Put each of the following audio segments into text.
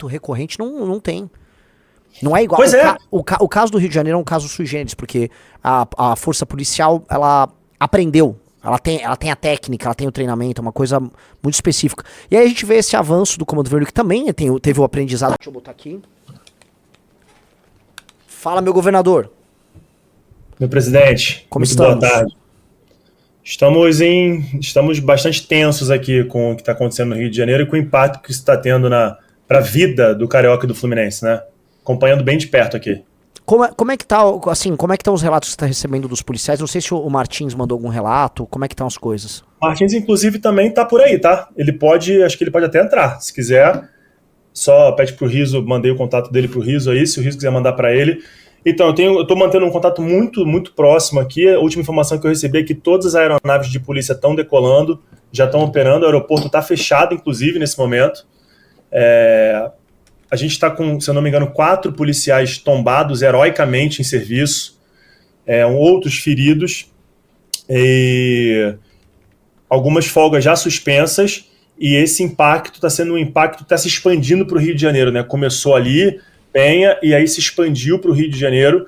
recorrente, não tem. Não é igual. Pois é. O caso do Rio de Janeiro é um caso sui generis, porque a força policial, ela aprendeu. Ela tem a técnica, ela tem o treinamento, é uma coisa muito específica. E aí a gente vê esse avanço do Comando Vermelho, que também teve o aprendizado. Deixa eu botar aqui. Fala, meu governador. Meu presidente, Como muito estamos? boa tarde. Estamos bastante tensos aqui com o que está acontecendo no Rio de Janeiro e com o impacto que isso está tendo para a vida do Carioca e do Fluminense, né? Acompanhando bem de perto aqui. Como é que tá, assim, como é que estão os relatos que você está recebendo dos policiais? Não sei se o Martins mandou algum relato, como é que estão as coisas? Martins, inclusive, também tá por aí, tá? Acho que ele pode até entrar, se quiser. Só pede pro Riso, mandei o contato dele pro Riso aí, se o Riso quiser mandar para ele. Então, eu tô mantendo um contato muito, muito próximo aqui. A última informação que eu recebi é que todas as aeronaves de polícia estão decolando, já estão operando, o aeroporto está fechado, inclusive, nesse momento. A gente está com, se eu não me engano, 4 policiais tombados heroicamente em serviço, outros feridos, e algumas folgas já suspensas, e esse impacto está sendo um impacto que está se expandindo para o Rio de Janeiro, né? Começou ali, Penha, e aí se expandiu para o Rio de Janeiro,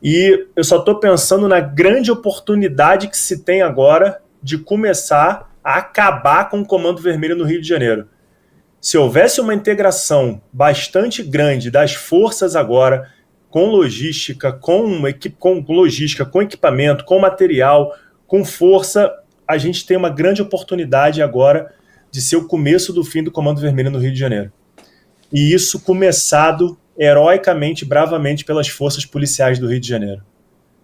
e eu só estou pensando na grande oportunidade que se tem agora de começar a acabar com o Comando Vermelho no Rio de Janeiro. Se houvesse uma integração bastante grande das forças agora, com logística, com equipamento, com material, com força, a gente tem uma grande oportunidade agora de ser o começo do fim do Comando Vermelho no Rio de Janeiro. E isso começado heroicamente, bravamente pelas forças policiais do Rio de Janeiro.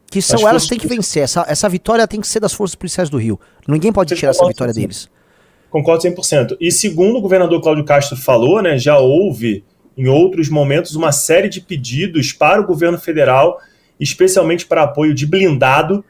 Que são elas que têm que vencer, essa vitória tem que ser das forças policiais do Rio. Ninguém pode tirar essa vitória deles. Concordo 100%. E segundo o governador Cláudio Castro falou, né, já houve em outros momentos uma série de pedidos para o governo federal, especialmente para apoio de blindado.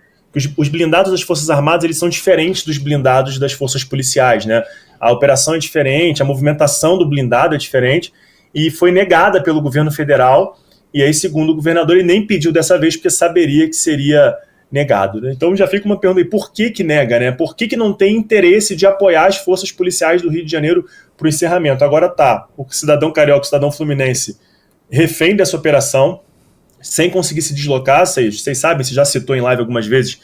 Os blindados das Forças Armadas, eles são diferentes dos blindados das forças policiais, né? A operação é diferente, a movimentação do blindado é diferente, e foi negada pelo governo federal, e aí, segundo o governador, ele nem pediu dessa vez porque saberia que seria negado, né? Então já fica uma pergunta aí, por que nega, né? Por que não tem interesse de apoiar as forças policiais do Rio de Janeiro para o encerramento? Agora tá, o cidadão carioca, o cidadão fluminense, refém dessa operação, sem conseguir se deslocar. Vocês sabem, você já citou em live algumas vezes,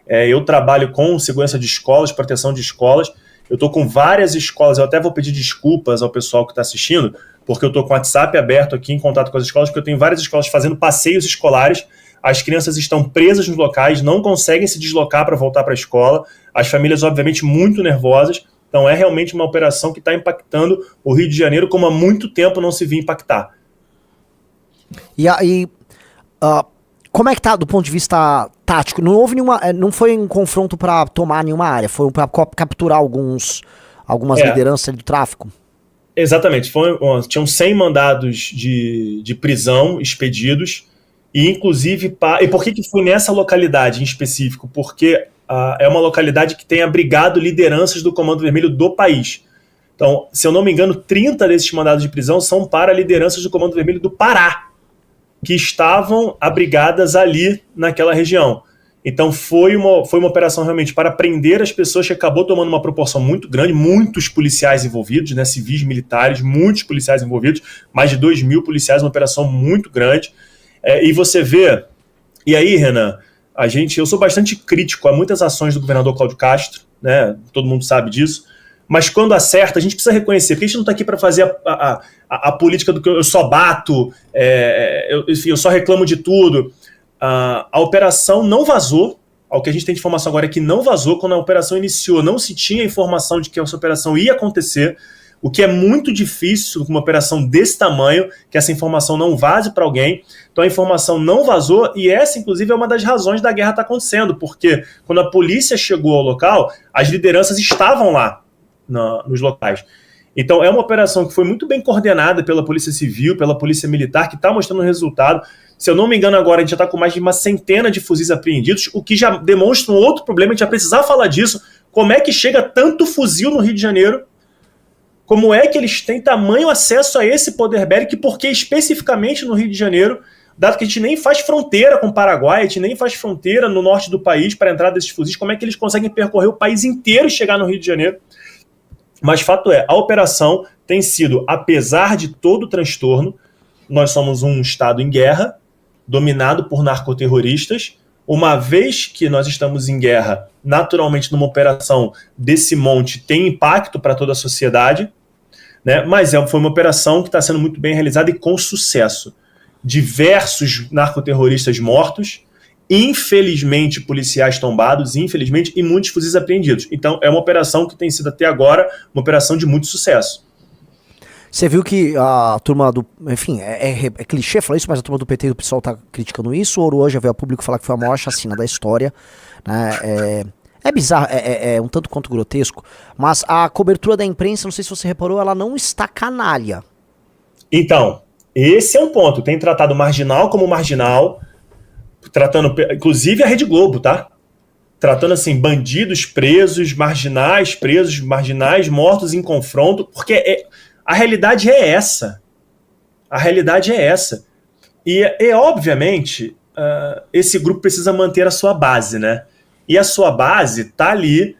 eu trabalho com segurança de escolas, proteção de escolas, eu estou com várias escolas, eu até vou pedir desculpas ao pessoal que está assistindo, porque eu estou com o WhatsApp aberto aqui em contato com as escolas, porque eu tenho várias escolas fazendo passeios escolares, as crianças estão presas nos locais, não conseguem se deslocar para voltar para a escola, as famílias obviamente muito nervosas, então é realmente uma operação que está impactando o Rio de Janeiro como há muito tempo não se via impactar. E aí, como é que tá do ponto de vista tático? Não houve não foi um confronto para tomar nenhuma área, foi para capturar algumas lideranças do tráfico? Exatamente, tinham 100 mandados de prisão expedidos, e inclusive, e por que foi nessa localidade em específico? Porque é uma localidade que tem abrigado lideranças do Comando Vermelho do país. Então, se eu não me engano, 30 desses mandados de prisão são para lideranças do Comando Vermelho do Pará, que estavam abrigadas ali naquela região. Então foi uma operação realmente para prender as pessoas, que acabou tomando uma proporção muito grande, muitos policiais envolvidos, né, civis, militares, muitos policiais envolvidos, mais de 2.000 policiais, uma operação muito grande. E você vê, e aí, Renan, eu sou bastante crítico a muitas ações do governador Cláudio Castro, né, todo mundo sabe disso, mas quando acerta, a gente precisa reconhecer, porque a gente não está aqui para fazer a política do que eu só bato, eu só reclamo de tudo. A operação não vazou, o que a gente tem de informação agora é que não vazou. Quando a operação iniciou, não se tinha informação de que essa operação ia acontecer, o que é muito difícil com uma operação desse tamanho, que essa informação não vaze para alguém. Então a informação não vazou, e essa inclusive é uma das razões da guerra estar acontecendo, porque quando a polícia chegou ao local, as lideranças estavam lá nos locais. Então é uma operação que foi muito bem coordenada pela Polícia Civil, pela Polícia Militar, que está mostrando resultado. Se eu não me engano agora, a gente já está com mais de uma centena de fuzis apreendidos, o que já demonstra um outro problema, a gente já precisava falar disso. Como é que chega tanto fuzil no Rio de Janeiro? Como é que eles têm tamanho acesso a esse poder bélico? Porque especificamente no Rio de Janeiro, dado que a gente nem faz fronteira com o Paraguai, a gente nem faz fronteira no norte do país para a entrada desses fuzis, como é que eles conseguem percorrer o país inteiro e chegar no Rio de Janeiro? Mas fato é, a operação tem sido, apesar de todo o transtorno, nós somos um estado em guerra, dominado por narcoterroristas. Uma vez que nós estamos em guerra, naturalmente numa operação desse monte tem impacto para toda a sociedade, né? Mas foi uma operação que está sendo muito bem realizada e com sucesso. Diversos narcoterroristas mortos, infelizmente policiais tombados, infelizmente, e muitos fuzis apreendidos. Então é uma operação que tem sido até agora uma operação de muito sucesso. Você viu que a turma do... Enfim, é clichê falar isso, mas a turma do PT e do PSOL tá criticando isso. O Ouro já veio a público falar que foi a maior chacina da história. Né? É bizarro, é um tanto quanto grotesco. Mas a cobertura da imprensa, não sei se você reparou, ela não está canalha. Então, esse é um ponto. Tem tratado marginal como marginal, tratando, inclusive a Rede Globo, tá? Tratando assim, bandidos presos, marginais mortos em confronto, porque a realidade é essa. A realidade é essa. E obviamente, esse grupo precisa manter a sua base, né? E a sua base tá ali,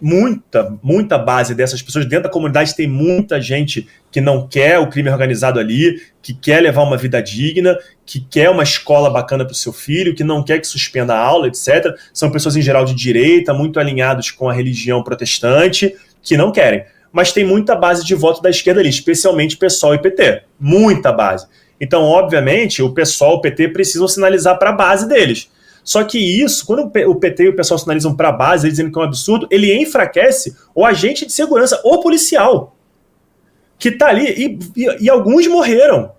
muita base dessas pessoas. Dentro da comunidade tem muita gente que não quer o crime organizado ali, que quer levar uma vida digna, que quer uma escola bacana para o seu filho, que não quer que suspenda a aula, etc. São pessoas em geral de direita, muito alinhados com a religião protestante, que não querem. Mas tem muita base de voto da esquerda ali, especialmente PSOL e PT. Muita base. Então, obviamente, o PSOL e o PT precisam sinalizar para a base deles. Só que isso, quando o PT e o PSOL sinalizam para a base, eles dizendo que é um absurdo, ele enfraquece o agente de segurança, o policial, que está ali, e alguns morreram.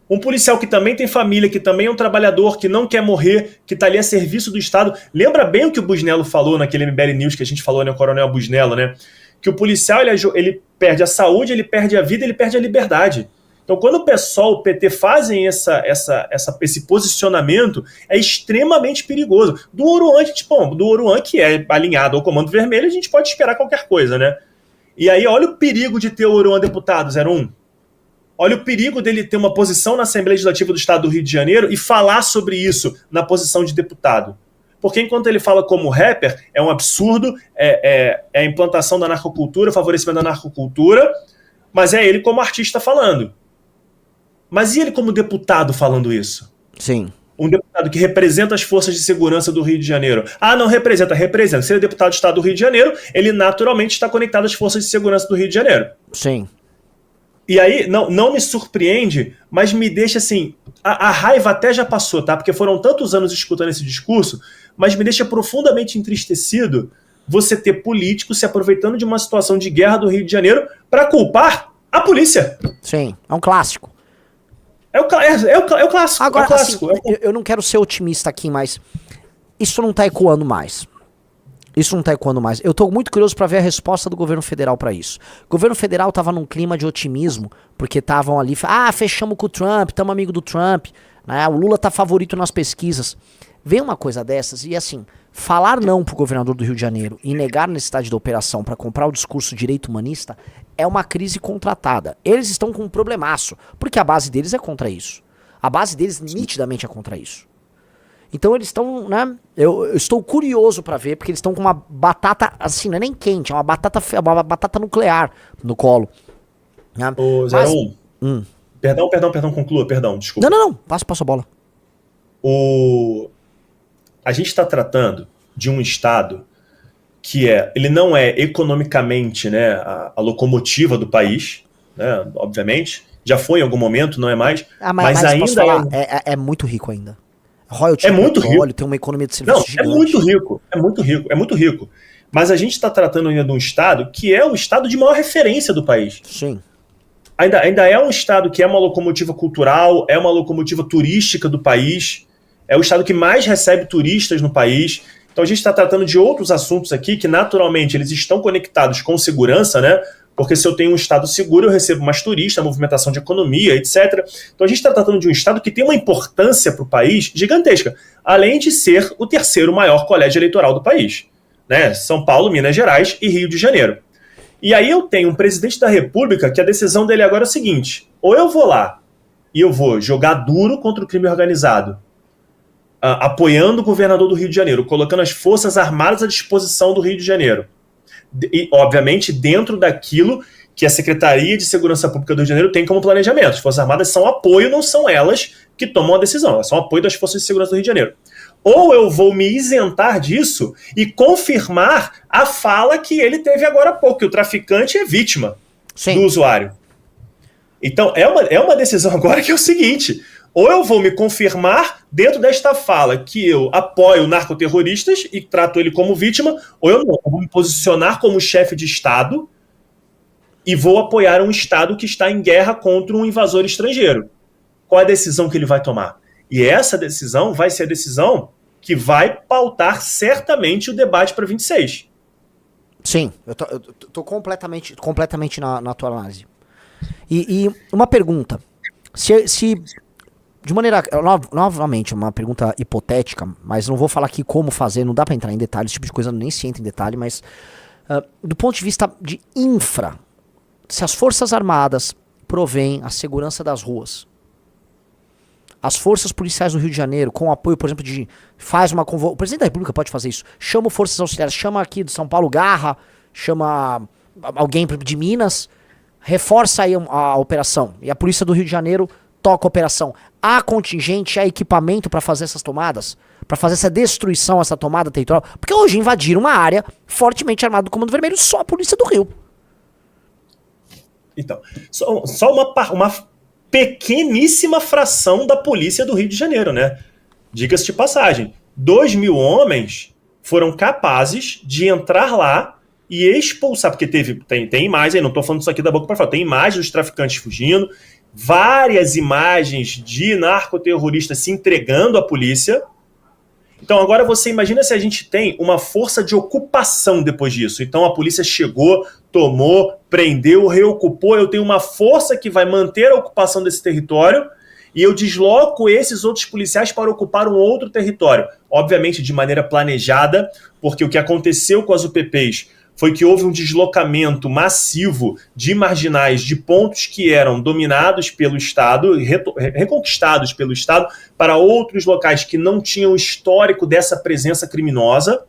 Um policial que também tem família, que também é um trabalhador, que não quer morrer, que está ali a serviço do Estado. Lembra bem o que o Busnello falou naquele MBL News que a gente falou, né, o Coronel Busnello, né? Que o policial ele perde a saúde, ele perde a vida, ele perde a liberdade. Então, quando o PSOL e o PT fazem esse posicionamento, é extremamente perigoso. Do Oruan, que é alinhado ao Comando Vermelho, a gente pode esperar qualquer coisa, né? E aí, olha o perigo de ter o Oruan deputado, 01. Olha o perigo dele ter uma posição na Assembleia Legislativa do Estado do Rio de Janeiro e falar sobre isso na posição de deputado. Porque enquanto ele fala como rapper, é um absurdo, é a implantação da narcocultura, o favorecimento da narcocultura, mas é ele como artista falando. Mas e ele como deputado falando isso? Sim. Um deputado que representa as forças de segurança do Rio de Janeiro. Ah, não representa. Se ele é deputado do Estado do Rio de Janeiro, ele naturalmente está conectado às forças de segurança do Rio de Janeiro. Sim. E aí, não me surpreende, mas me deixa assim... A raiva até já passou, tá? Porque foram tantos anos escutando esse discurso, mas me deixa profundamente entristecido você ter políticos se aproveitando de uma situação de guerra do Rio de Janeiro para culpar a polícia. Sim, é um clássico. É o clássico. Agora, é o clássico. Assim, eu não quero ser otimista aqui, mas isso não tá ecoando mais. Eu tô muito curioso pra ver a resposta do governo federal pra isso. O governo federal tava num clima de otimismo, porque estavam ali, fechamos com o Trump, tamo amigo do Trump, né? O Lula tá favorito nas pesquisas. Vem uma coisa dessas e assim, falar não pro governador do Rio de Janeiro e negar a necessidade da operação pra comprar o discurso direito humanista é uma crise contratada. Eles estão com um problemaço, porque a base deles é contra isso. A base deles nitidamente é contra isso. Então eles estão, né? Eu estou curioso pra ver, porque eles estão com uma batata, assim, não é nem quente, é uma batata nuclear no colo. Né? Ô, 01. Perdão, conclua, desculpa. Não, passa a bola. A gente está tratando de um estado que ele não é economicamente, né, a locomotiva do país, né, obviamente, já foi em algum momento, não é mais, mas ainda posso falar, é muito rico ainda. Royalty, muito petróleo, rico. Tem uma economia de serviços gigante. É muito rico. Mas a gente está tratando ainda de um estado que é o estado de maior referência do país. Sim. Ainda é um estado que é uma locomotiva cultural, é uma locomotiva turística do país, é o estado que mais recebe turistas no país. Então a gente está tratando de outros assuntos aqui que naturalmente eles estão conectados com segurança, né? Porque se eu tenho um estado seguro, eu recebo mais turistas, movimentação de economia, etc. Então a gente está tratando de um estado que tem uma importância para o país gigantesca, além de ser o terceiro maior colégio eleitoral do país, né? São Paulo, Minas Gerais e Rio de Janeiro. E aí eu tenho um presidente da República que a decisão dele agora é o seguinte: ou eu vou lá e eu vou jogar duro contra o crime organizado, apoiando o governador do Rio de Janeiro, colocando as forças armadas à disposição do Rio de Janeiro, E, obviamente, dentro daquilo que a Secretaria de Segurança Pública do Rio de Janeiro tem como planejamento. As Forças Armadas são apoio, não são elas que tomam a decisão, elas são apoio das Forças de Segurança do Rio de Janeiro. Ou eu vou me isentar disso e confirmar a fala que ele teve agora há pouco, que o traficante é vítima do usuário. Então, é uma decisão agora que é o seguinte: ou eu vou me confirmar dentro desta fala que eu apoio narcoterroristas e trato ele como vítima, ou eu não. Eu vou me posicionar como chefe de Estado e vou apoiar um Estado que está em guerra contra um invasor estrangeiro. Qual é a decisão que ele vai tomar? E essa decisão vai ser a decisão que vai pautar certamente o debate para 26. Sim, eu tô completamente na tua análise. E uma pergunta. Se de maneira, novamente, uma pergunta hipotética, mas não vou falar aqui como fazer, não dá pra entrar em detalhes, esse tipo de coisa nem se entra em detalhe, mas do ponto de vista de infra, se as Forças Armadas provêm a segurança das ruas, as forças policiais do Rio de Janeiro, com o apoio, por exemplo, o presidente da República pode fazer isso, chama forças auxiliares, chama aqui de São Paulo Garra, chama alguém de Minas, reforça aí a operação, e a polícia do Rio de Janeiro toca a operação. Há contingente, há equipamento para fazer essas tomadas? Para fazer essa destruição, essa tomada territorial? Porque hoje invadiram uma área fortemente armada do Comando Vermelho, só a polícia do Rio. Então, só uma pequeníssima fração da polícia do Rio de Janeiro, né? Diga-se de passagem, 2.000 homens foram capazes de entrar lá e expulsar, porque tem imagens, não estou falando isso aqui da boca para fora, tem imagens dos traficantes fugindo, várias imagens de narcoterroristas se entregando à polícia. Então agora você imagina se a gente tem uma força de ocupação depois disso. Então a polícia chegou, tomou, prendeu, reocupou, eu tenho uma força que vai manter a ocupação desse território e eu desloco esses outros policiais para ocupar um outro território. Obviamente de maneira planejada, porque o que aconteceu com as UPPs foi que houve um deslocamento massivo de marginais de pontos que eram dominados pelo Estado, reconquistados pelo Estado, para outros locais que não tinham histórico dessa presença criminosa,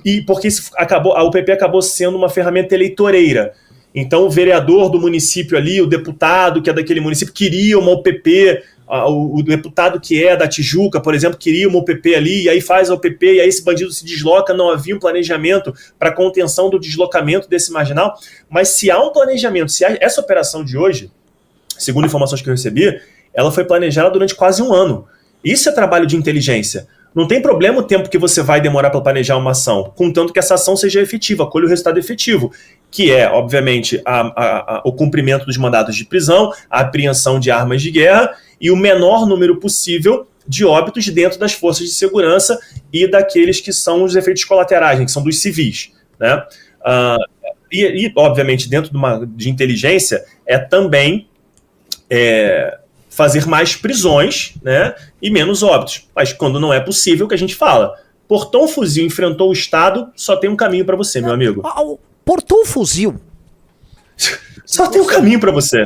e porque a UPP acabou sendo uma ferramenta eleitoreira. Então o vereador do município ali, o deputado que é daquele município, queria uma UPP, o deputado que é da Tijuca, por exemplo, queria uma UPP ali, e aí faz a UPP, e aí esse bandido se desloca, não havia um planejamento para contenção do deslocamento desse marginal, mas se há um planejamento, se há essa operação de hoje, segundo informações que eu recebi, ela foi planejada durante quase um ano. Isso é trabalho de inteligência. Não tem problema o tempo que você vai demorar para planejar uma ação, contanto que essa ação seja efetiva, colhe o resultado efetivo, que é, obviamente, o cumprimento dos mandados de prisão, a apreensão de armas de guerra e o menor número possível de óbitos dentro das forças de segurança e daqueles que são os efeitos colaterais, que são dos civis, né? Obviamente, dentro de inteligência, é também fazer mais prisões, né, e menos óbitos. Mas quando não é possível, o que a gente fala? Portou um fuzil, enfrentou o Estado, só tem um caminho para você, meu amigo. Portou um fuzil? Só tem um caminho para você.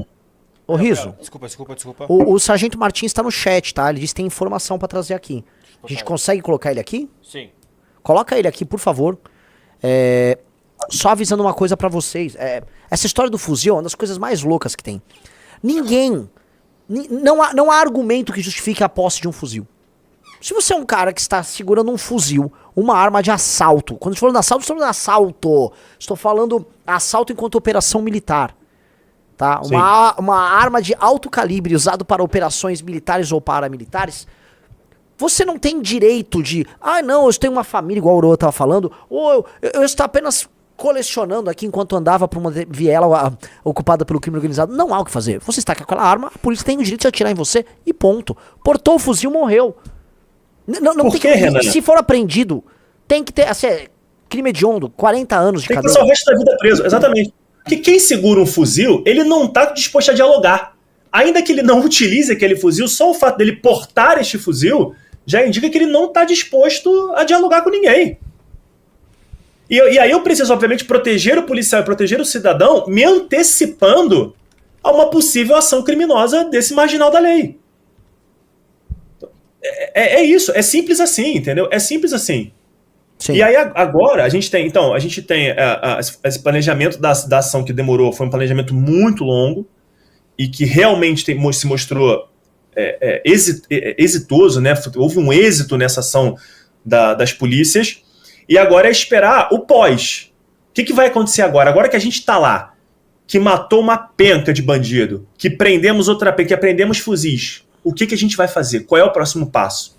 Ô, Riso. Desculpa. O Sargento Martins está no chat, tá? Ele disse que tem informação para trazer aqui. A gente consegue colocar ele aqui? Sim. Coloca ele aqui, por favor. Só avisando uma coisa para vocês. Essa história do fuzil é uma das coisas mais loucas que tem. Não há argumento que justifique a posse de um fuzil. Se você é um cara que está segurando um fuzil, uma arma de assalto. Quando estou falando de assalto, estou falando de assalto. Estou falando assalto enquanto operação militar. Tá? Uma arma de alto calibre usado para operações militares ou paramilitares. Você não tem direito de... não, eu tenho uma família, igual o Oro estava falando. Ou eu estou apenas colecionando aqui enquanto andava por uma viela ocupada pelo crime organizado. Não há o que fazer. Você está com aquela arma, a polícia tem o direito de atirar em você e ponto. Portou o fuzil, morreu. Não tem que, Renan? Se for apreendido, tem que ter... Assim, crime hediondo, 40 anos de cadeia. Tem que cadeia. passar o resto da vida preso, exatamente. Porque quem segura um fuzil, ele não está disposto a dialogar. Ainda que ele não utilize aquele fuzil, só o fato dele portar este fuzil já indica que ele não está disposto a dialogar com ninguém. E aí eu preciso, obviamente, proteger o policial e proteger o cidadão, me antecipando a uma possível ação criminosa desse marginal da lei. É isso, é simples assim, entendeu? É simples assim. Sim. E aí agora a gente tem, então, esse planejamento da ação que demorou, foi um planejamento muito longo e que realmente se mostrou exitoso, né? Houve um êxito nessa ação das polícias, e agora é esperar o pós. O que vai acontecer agora? Agora que a gente está lá, que matou uma penca de bandido, que prendemos outra penca, que apreendemos fuzis, o que a gente vai fazer? Qual é o próximo passo?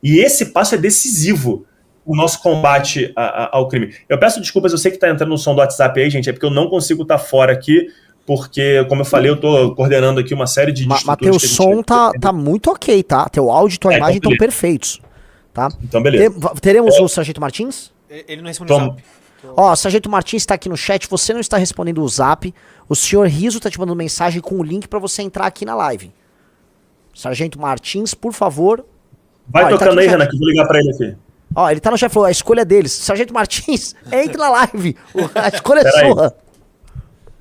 E esse passo é decisivo o nosso combate ao crime. Eu peço desculpas, eu sei que está entrando no som do WhatsApp aí, gente, é porque eu não consigo estar fora aqui, porque, como eu falei, eu estou coordenando aqui uma série de Mas teu som tá muito ok, tá? Teu áudio e tua imagem estão perfeitos, tá? Então, beleza. Teremos o Sargento Martins? Ele não respondeu o zap. Ó, o Sargento Martins está aqui no chat, você não está respondendo o zap, o senhor Riso está te mandando mensagem com o link para você entrar aqui na live. Sargento Martins, por favor. Vai tocando aí, Renan, que eu vou ligar para ele aqui. Ó, ele tá no chat, falou, a escolha é deles. Sargento Martins, entre na live. A escolha é sua.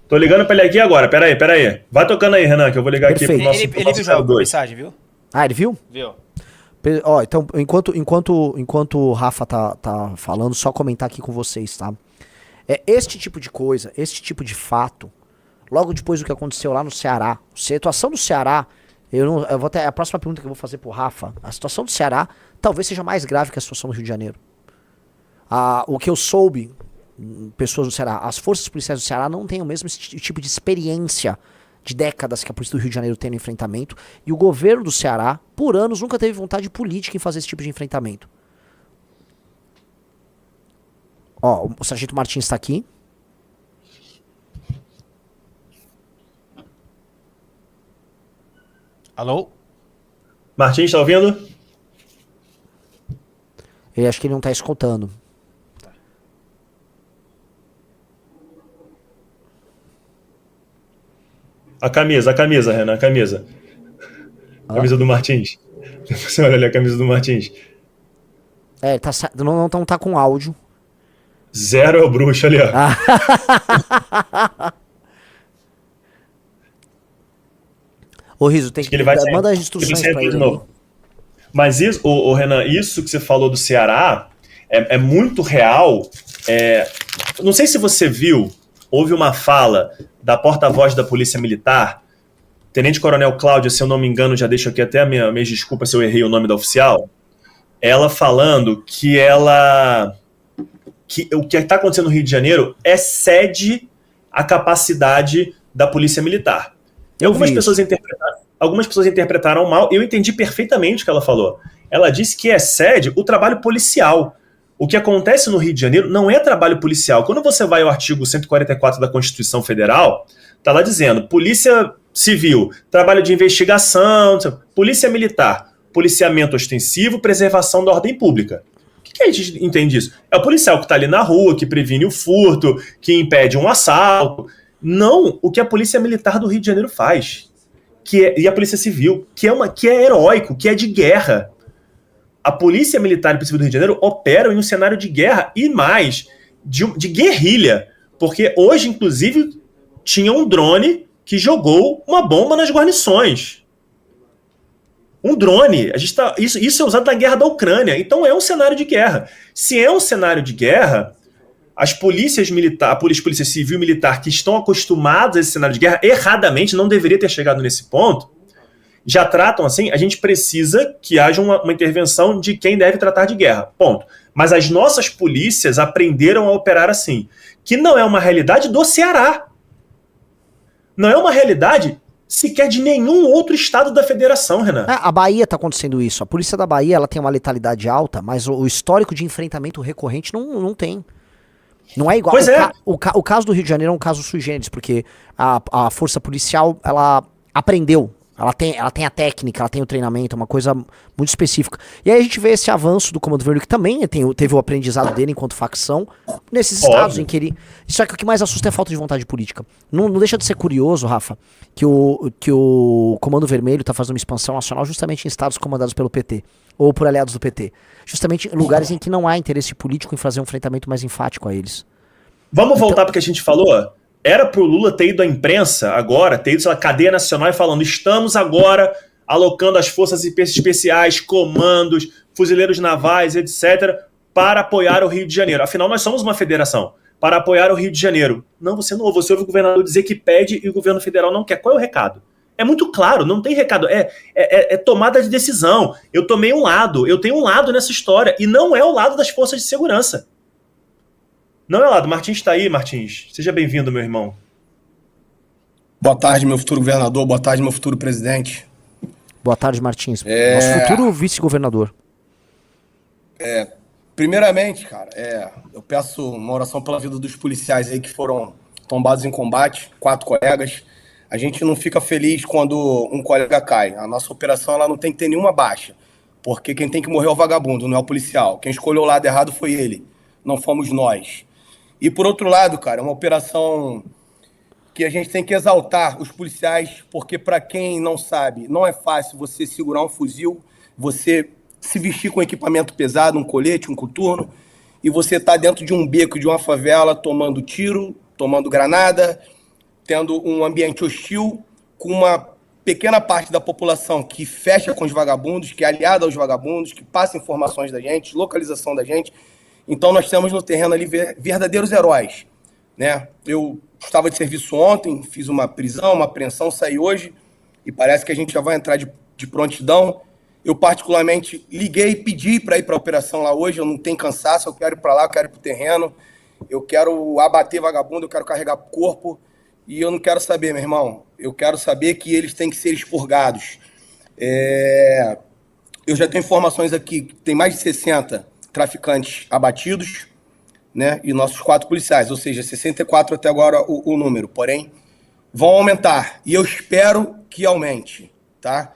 Tô ligando pra ele aqui agora, peraí. Vai tocando aí, Renan, que eu vou ligar aqui pro nosso... Ele viu já a mensagem, viu? Ah, ele viu? Viu. Ó, então, enquanto o Rafa tá falando, só comentar aqui com vocês, tá? Este tipo de coisa, este tipo de fato, logo depois do que aconteceu lá no Ceará, a situação do Ceará, eu vou até, a próxima pergunta que eu vou fazer pro Rafa, a situação do Ceará talvez seja mais grave que a situação do Rio de Janeiro. O que eu soube, pessoas do Ceará, as forças policiais do Ceará não têm o mesmo tipo de experiência de décadas que a polícia do Rio de Janeiro tem no enfrentamento, e o governo do Ceará, por anos, nunca teve vontade política em fazer esse tipo de enfrentamento. Ó, o Sargento Martins está aqui. Alô? Martins, tá ouvindo? Ele acho que ele não tá escutando. A camisa, Renan, a camisa. Camisa do Martins. Você olha ali a camisa do Martins. Ele não tá com áudio. Zero é o bruxo ali, ó. Ô Riso, tem que ele vai manda as instruções pra ele. Mas isso, Renan, isso que você falou do Ceará é muito real. Não sei se você viu, houve uma fala da porta-voz da Polícia Militar, Tenente Coronel Cláudia, se eu não me engano, já deixo aqui até minhas desculpas se eu errei o nome da oficial, ela falando que o que está acontecendo no Rio de Janeiro excede a capacidade da Polícia Militar. Algumas pessoas interpretaram mal, eu entendi perfeitamente o que ela falou. Ela disse que excede o trabalho policial. O que acontece no Rio de Janeiro não é trabalho policial. Quando você vai ao artigo 144 da Constituição Federal, está lá dizendo Polícia Civil, trabalho de investigação, Polícia Militar, policiamento ostensivo, preservação da ordem pública. O que a gente entende isso? É o policial que está ali na rua, que previne o furto, que impede um assalto. Não o que a Polícia Militar do Rio de Janeiro faz. E a Polícia Civil, que é heróico, que é de guerra. A Polícia Militar e a Polícia Civil do Rio de Janeiro operam em um cenário de guerra e mais, de guerrilha. Porque hoje, inclusive, tinha um drone que jogou uma bomba nas guarnições. Um drone. Isso é usado na guerra da Ucrânia. Então é um cenário de guerra. Se é um cenário de guerra, as polícias militares, a polícia civil e militar que estão acostumadas a esse cenário de guerra, erradamente, não deveria ter chegado nesse ponto, já tratam assim, a gente precisa que haja uma intervenção de quem deve tratar de guerra, ponto. Mas as nossas polícias aprenderam a operar assim, que não é uma realidade do Ceará. Não é uma realidade sequer de nenhum outro estado da federação, Renan. A Bahia tá acontecendo isso. A polícia da Bahia ela tem uma letalidade alta, mas o histórico de enfrentamento recorrente não tem. Não é igual. Pois o caso do Rio de Janeiro é um caso sui generis, porque a força policial, ela aprendeu. Ela tem a técnica, ela tem o treinamento, é uma coisa muito específica. E aí a gente vê esse avanço do Comando Vermelho, que também teve o aprendizado dele enquanto facção, nesses estados em que ele... Só que o que mais assusta é a falta de vontade política. Não deixa de ser curioso, Rafa, que o Comando Vermelho tá fazendo uma expansão nacional justamente em estados comandados pelo PT, ou por aliados do PT. Justamente em lugares em que não há interesse político em fazer um enfrentamento mais enfático a eles. Vamos voltar para o que a gente falou? Era pro Lula ter ido à imprensa agora, ter ido à cadeia nacional e falando, estamos agora alocando as forças especiais, comandos, fuzileiros navais, etc., para apoiar o Rio de Janeiro. Afinal, nós somos uma federação. Para apoiar o Rio de Janeiro. Não, você não ouve. Você ouve o governador dizer que pede e o governo federal não quer. Qual é o recado? É muito claro, não tem recado. É tomada de decisão. Eu tomei um lado. Eu tenho um lado nessa história. E não é o lado das forças de segurança. Não é o lado. Martins está aí, Martins. Seja bem-vindo, meu irmão. Boa tarde, meu futuro governador. Boa tarde, meu futuro presidente. Boa tarde, Martins. Nosso futuro vice-governador. Primeiramente, cara, eu peço uma oração pela vida dos policiais aí que foram tombados em combate, 4 colegas. A gente não fica feliz quando um colega cai. A nossa operação ela não tem que ter nenhuma baixa, porque quem tem que morrer é o vagabundo, não é o policial. Quem escolheu o lado errado foi ele, não fomos nós. E por outro lado, cara, é uma operação que a gente tem que exaltar os policiais, porque para quem não sabe, não é fácil você segurar um fuzil, você se vestir com equipamento pesado, um colete, um coturno, e você tá dentro de um beco de uma favela tomando tiro, tomando granada, tendo um ambiente hostil, com uma pequena parte da população que fecha com os vagabundos, que é aliada aos vagabundos, que passa informações da gente, localização da gente. Então nós temos no terreno ali verdadeiros heróis, né? Eu estava de serviço ontem, fiz uma prisão, uma apreensão, saí hoje, e parece que a gente já vai entrar de prontidão. Eu particularmente liguei e pedi para ir para a operação lá hoje, eu não tenho cansaço, eu quero ir para lá, eu quero ir para o terreno, eu quero abater vagabundo, eu quero carregar corpo, e eu não quero saber, meu irmão, eu quero saber que eles têm que ser expurgados. Eu já tenho informações aqui que tem mais de 60 traficantes abatidos, né, e nossos 4 policiais, ou seja, 64 até agora o número, porém, vão aumentar, e eu espero que aumente, tá?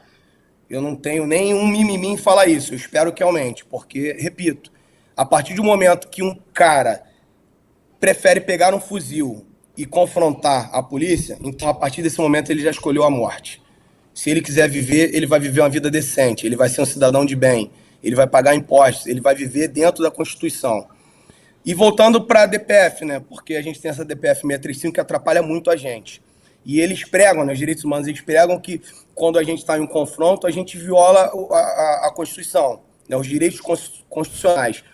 Eu não tenho nenhum mimimi em falar isso, eu espero que aumente, porque, repito, a partir do momento que um cara prefere pegar um fuzil e confrontar a polícia, então a partir desse momento ele já escolheu a morte. Se ele quiser viver, ele vai viver uma vida decente, ele vai ser um cidadão de bem, ele vai pagar impostos, ele vai viver dentro da Constituição. E voltando para a DPF, né, porque a gente tem essa DPF 635 que atrapalha muito a gente. E eles pregam, né, os direitos humanos, eles pregam que quando a gente está em um confronto, a gente viola a Constituição, né, os direitos constitucionais.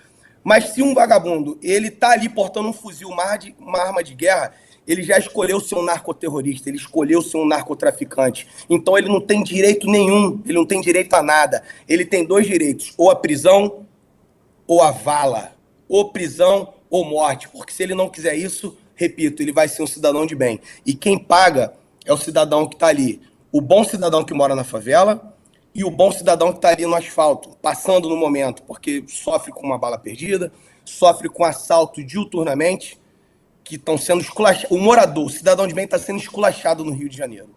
Mas se um vagabundo, ele está ali portando um fuzil, uma arma de guerra, ele já escolheu ser um narcoterrorista, ele escolheu ser um narcotraficante. Então ele não tem direito nenhum, ele não tem direito a nada. Ele tem 2 direitos, ou a prisão ou a vala. Ou prisão ou morte, porque se ele não quiser isso, repito, ele vai ser um cidadão de bem. E quem paga é o cidadão que está ali. O bom cidadão que mora na favela e o bom cidadão que está ali no asfalto, passando no momento, porque sofre com uma bala perdida, sofre com assalto diuturnamente, que estão sendo esculachados. O morador, o cidadão de bem está sendo esculachado no Rio de Janeiro.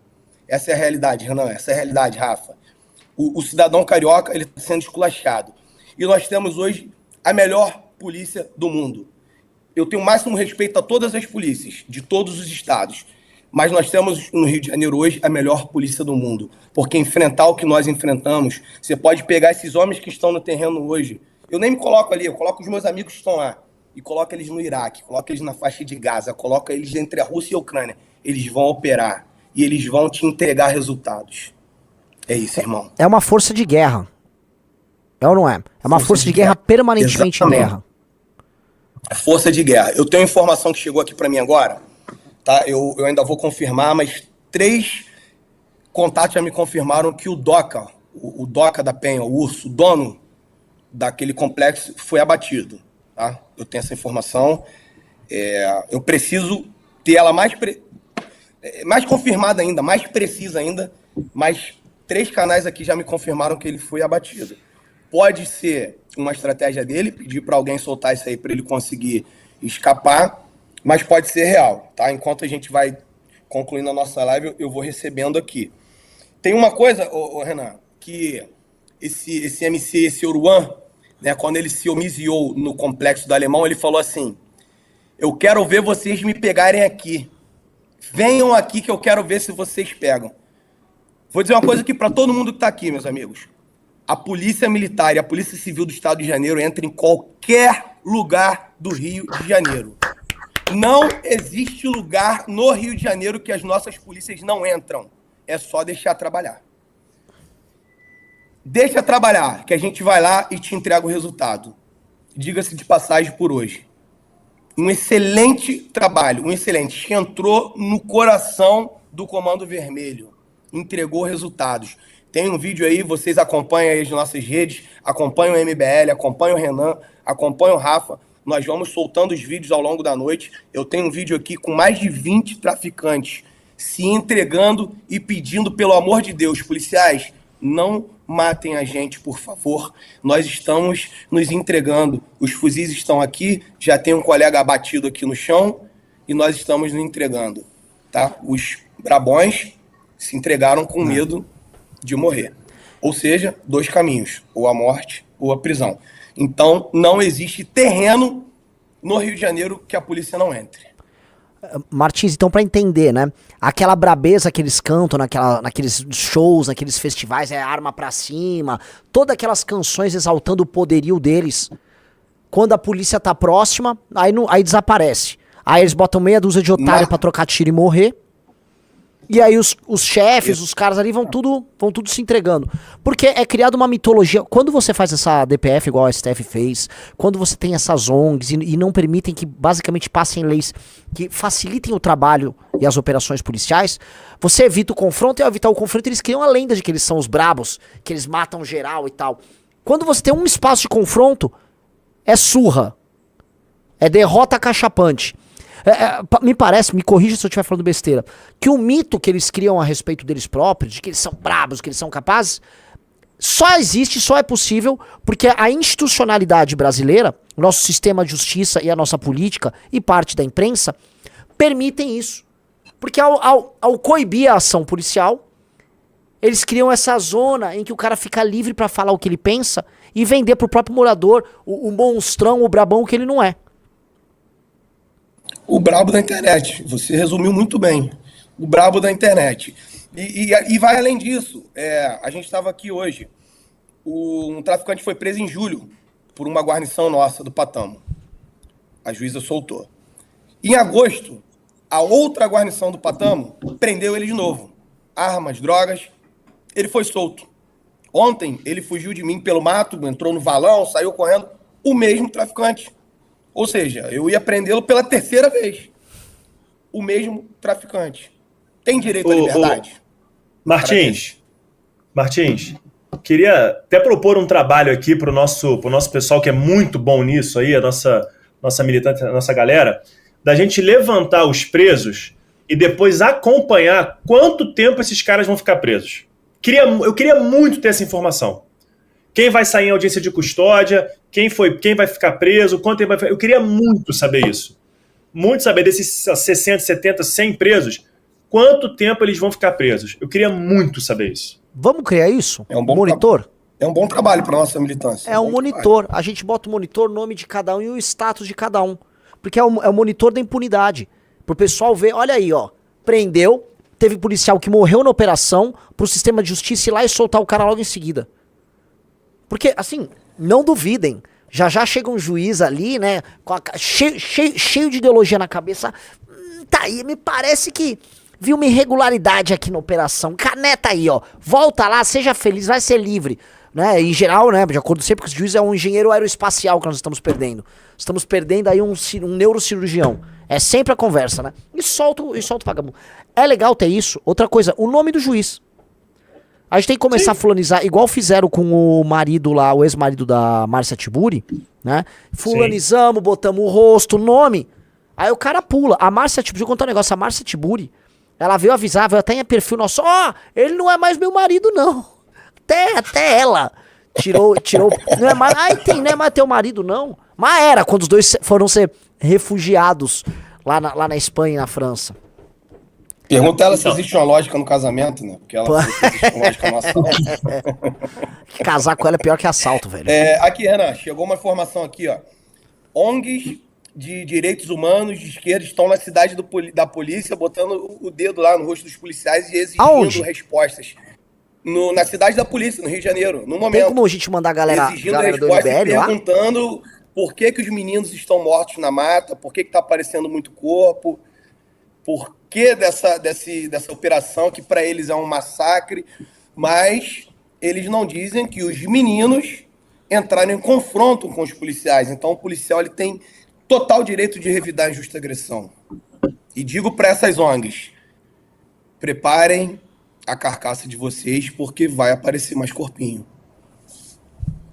Essa é a realidade, Renan, essa é a realidade, Rafa. O cidadão carioca, ele está sendo esculachado. E nós temos hoje a melhor polícia do mundo. Eu tenho o máximo respeito a todas as polícias, de todos os estados. Mas nós temos no Rio de Janeiro hoje a melhor polícia do mundo. Porque enfrentar o que nós enfrentamos, você pode pegar esses homens que estão no terreno hoje. Eu nem me coloco ali, eu coloco os meus amigos que estão lá. E coloco eles no Iraque, coloco eles na faixa de Gaza, coloco eles entre a Rússia e a Ucrânia. Eles vão operar e eles vão te entregar resultados. É isso, irmão. É uma força de guerra. É ou não é? É uma força de guerra permanentemente em guerra. Força de guerra. Eu tenho informação que chegou aqui para mim agora, tá? Eu ainda vou confirmar, mas 3 contatos já me confirmaram que o Doca da Penha, o Urso, o dono daquele complexo, foi abatido, tá? Eu tenho essa informação. Eu preciso ter ela mais confirmada ainda, mais precisa ainda, mas 3 canais aqui já me confirmaram que ele foi abatido. Pode ser uma estratégia dele, pedir para alguém soltar isso aí para ele conseguir escapar, mas pode ser real, tá? Enquanto a gente vai concluindo a nossa live, eu vou recebendo aqui. Tem uma coisa, Renan, que esse MC, esse Oruan, né, quando ele se homiziou no complexo do Alemão, ele falou assim: eu quero ver vocês me pegarem aqui. Venham aqui que eu quero ver se vocês pegam. Vou dizer uma coisa aqui para todo mundo que está aqui, meus amigos. A Polícia Militar e a Polícia Civil do Estado de Janeiro entram em qualquer lugar do Rio de Janeiro. Não existe lugar no Rio de Janeiro que as nossas polícias não entram. É só deixar trabalhar. Deixa trabalhar, que a gente vai lá e te entrega o resultado. diga-se de passagem por hoje. Um excelente trabalho, um excelente. Entrou no coração do Comando Vermelho. Entregou resultados. Tem um vídeo aí, vocês acompanham aí as nossas redes, acompanham o MBL, acompanham o Renan, acompanham o Rafa. Nós vamos soltando os vídeos ao longo da noite. Eu tenho um vídeo aqui com mais de 20 traficantes se entregando e pedindo, pelo amor de Deus, policiais, não matem a gente, por favor. Nós estamos nos entregando. Os fuzis estão aqui, já tem um colega abatido aqui no chão e nós estamos nos entregando. Tá? Os brabões se entregaram com medo de morrer. Ou seja, 2 caminhos, ou a morte ou a prisão. Então, não existe terreno no Rio de Janeiro que a polícia não entre. Martins, então pra entender, né? Aquela brabeza que eles cantam naqueles shows, naqueles festivais, arma pra cima, todas aquelas canções exaltando o poderio deles. Quando a polícia tá próxima, aí desaparece. Aí eles botam meia dúzia de otário pra trocar tiro e morrer. E aí os chefes, os caras ali vão tudo se entregando. Porque é criada uma mitologia. Quando você faz essa DPF igual a STF fez, quando você tem essas ONGs e não permitem que basicamente passem leis que facilitem o trabalho e as operações policiais, você evita o confronto, e ao evitar o confronto eles criam a lenda de que eles são os brabos, que eles matam geral e tal. Quando você tem um espaço de confronto, é surra. É derrota cachapante. Me parece, me corrija se eu estiver falando besteira, que o mito que eles criam a respeito deles próprios, de que eles são brabos, que eles são capazes, só existe, só é possível porque a institucionalidade brasileira, o nosso sistema de justiça e a nossa política e parte da imprensa permitem isso. Porque ao coibir a ação policial, eles criam essa zona em que o cara fica livre pra falar o que ele pensa e vender pro próprio morador o monstrão, o brabão que ele não é. O brabo da internet. Você resumiu muito bem. O brabo da internet. E vai além disso. A gente estava aqui hoje. Um traficante foi preso em julho por uma guarnição nossa do Patamo. A juíza soltou. Em agosto, a outra guarnição do Patamo prendeu ele de novo. Armas, drogas. Ele foi solto. Ontem, ele fugiu de mim pelo mato, entrou no valão, saiu correndo. O mesmo traficante. Ou seja, eu ia prendê-lo pela 3ª vez. O mesmo traficante. Tem direito à liberdade? Martins, queria até propor um trabalho aqui pro nosso pessoal que é muito bom nisso aí, a nossa militante, a nossa galera, da gente levantar os presos e depois acompanhar quanto tempo esses caras vão ficar presos. Eu queria muito ter essa informação. Quem vai sair em audiência de custódia, quem vai ficar preso, quanto tempo vai ficar... Eu queria muito saber isso. Muito saber desses 60, 70, 100 presos, quanto tempo eles vão ficar presos. Eu queria muito saber isso. Vamos criar isso? É um bom monitor? É um bom trabalho para nossa militância. É um monitor. A gente bota o monitor, o nome de cada um e o status de cada um. Porque é o monitor da impunidade. Pro pessoal ver, olha aí, ó. Prendeu, teve policial que morreu na operação, pro sistema de justiça ir lá e soltar o cara logo em seguida. Porque, assim, não duvidem. Já chega um juiz ali, né, cheio de ideologia na cabeça. Tá aí, me parece que viu uma irregularidade aqui na operação. Caneta aí, ó. Volta lá, seja feliz, vai ser livre. Né? Em geral, né, de acordo sempre com o juiz, é um engenheiro aeroespacial que nós estamos perdendo. Estamos perdendo aí um neurocirurgião. É sempre a conversa, né? E solta o vagabundo. É legal ter isso. Outra coisa, o nome do juiz. A gente tem que começar a fulanizar, igual fizeram com o marido lá, o ex-marido da Márcia Tiburi, né? Fulanizamos, botamos o rosto, o nome. Aí o cara pula. A Márcia Tiburi, deixa eu contar um negócio, a Márcia Tiburi, ela veio avisar, veio até em perfil nosso, ele não é mais meu marido, não. Até ela tirou, não é mais, não é mais teu marido, não. Mas era, quando os dois foram ser refugiados lá na Espanha e na França. Pergunta ela se existe uma lógica no casamento, né? Porque ela falou que existe uma lógica no assalto. Casar com ela é pior que assalto, velho. Aqui, Renan, chegou uma informação aqui, ó. ONGs de direitos humanos de esquerda estão na cidade da polícia, botando o dedo lá no rosto dos policiais e exigindo respostas. Na cidade da polícia, no Rio de Janeiro, no momento. Tem como a gente mandar a galera do MBL lá? Perguntando por que os meninos estão mortos na mata, por que tá aparecendo muito corpo, por que dessa operação que para eles é um massacre, mas eles não dizem que os meninos entraram em confronto com os policiais. Então, o policial ele tem total direito de revidar a injusta agressão. E digo para essas ONGs, preparem a carcaça de vocês, porque vai aparecer mais corpinho.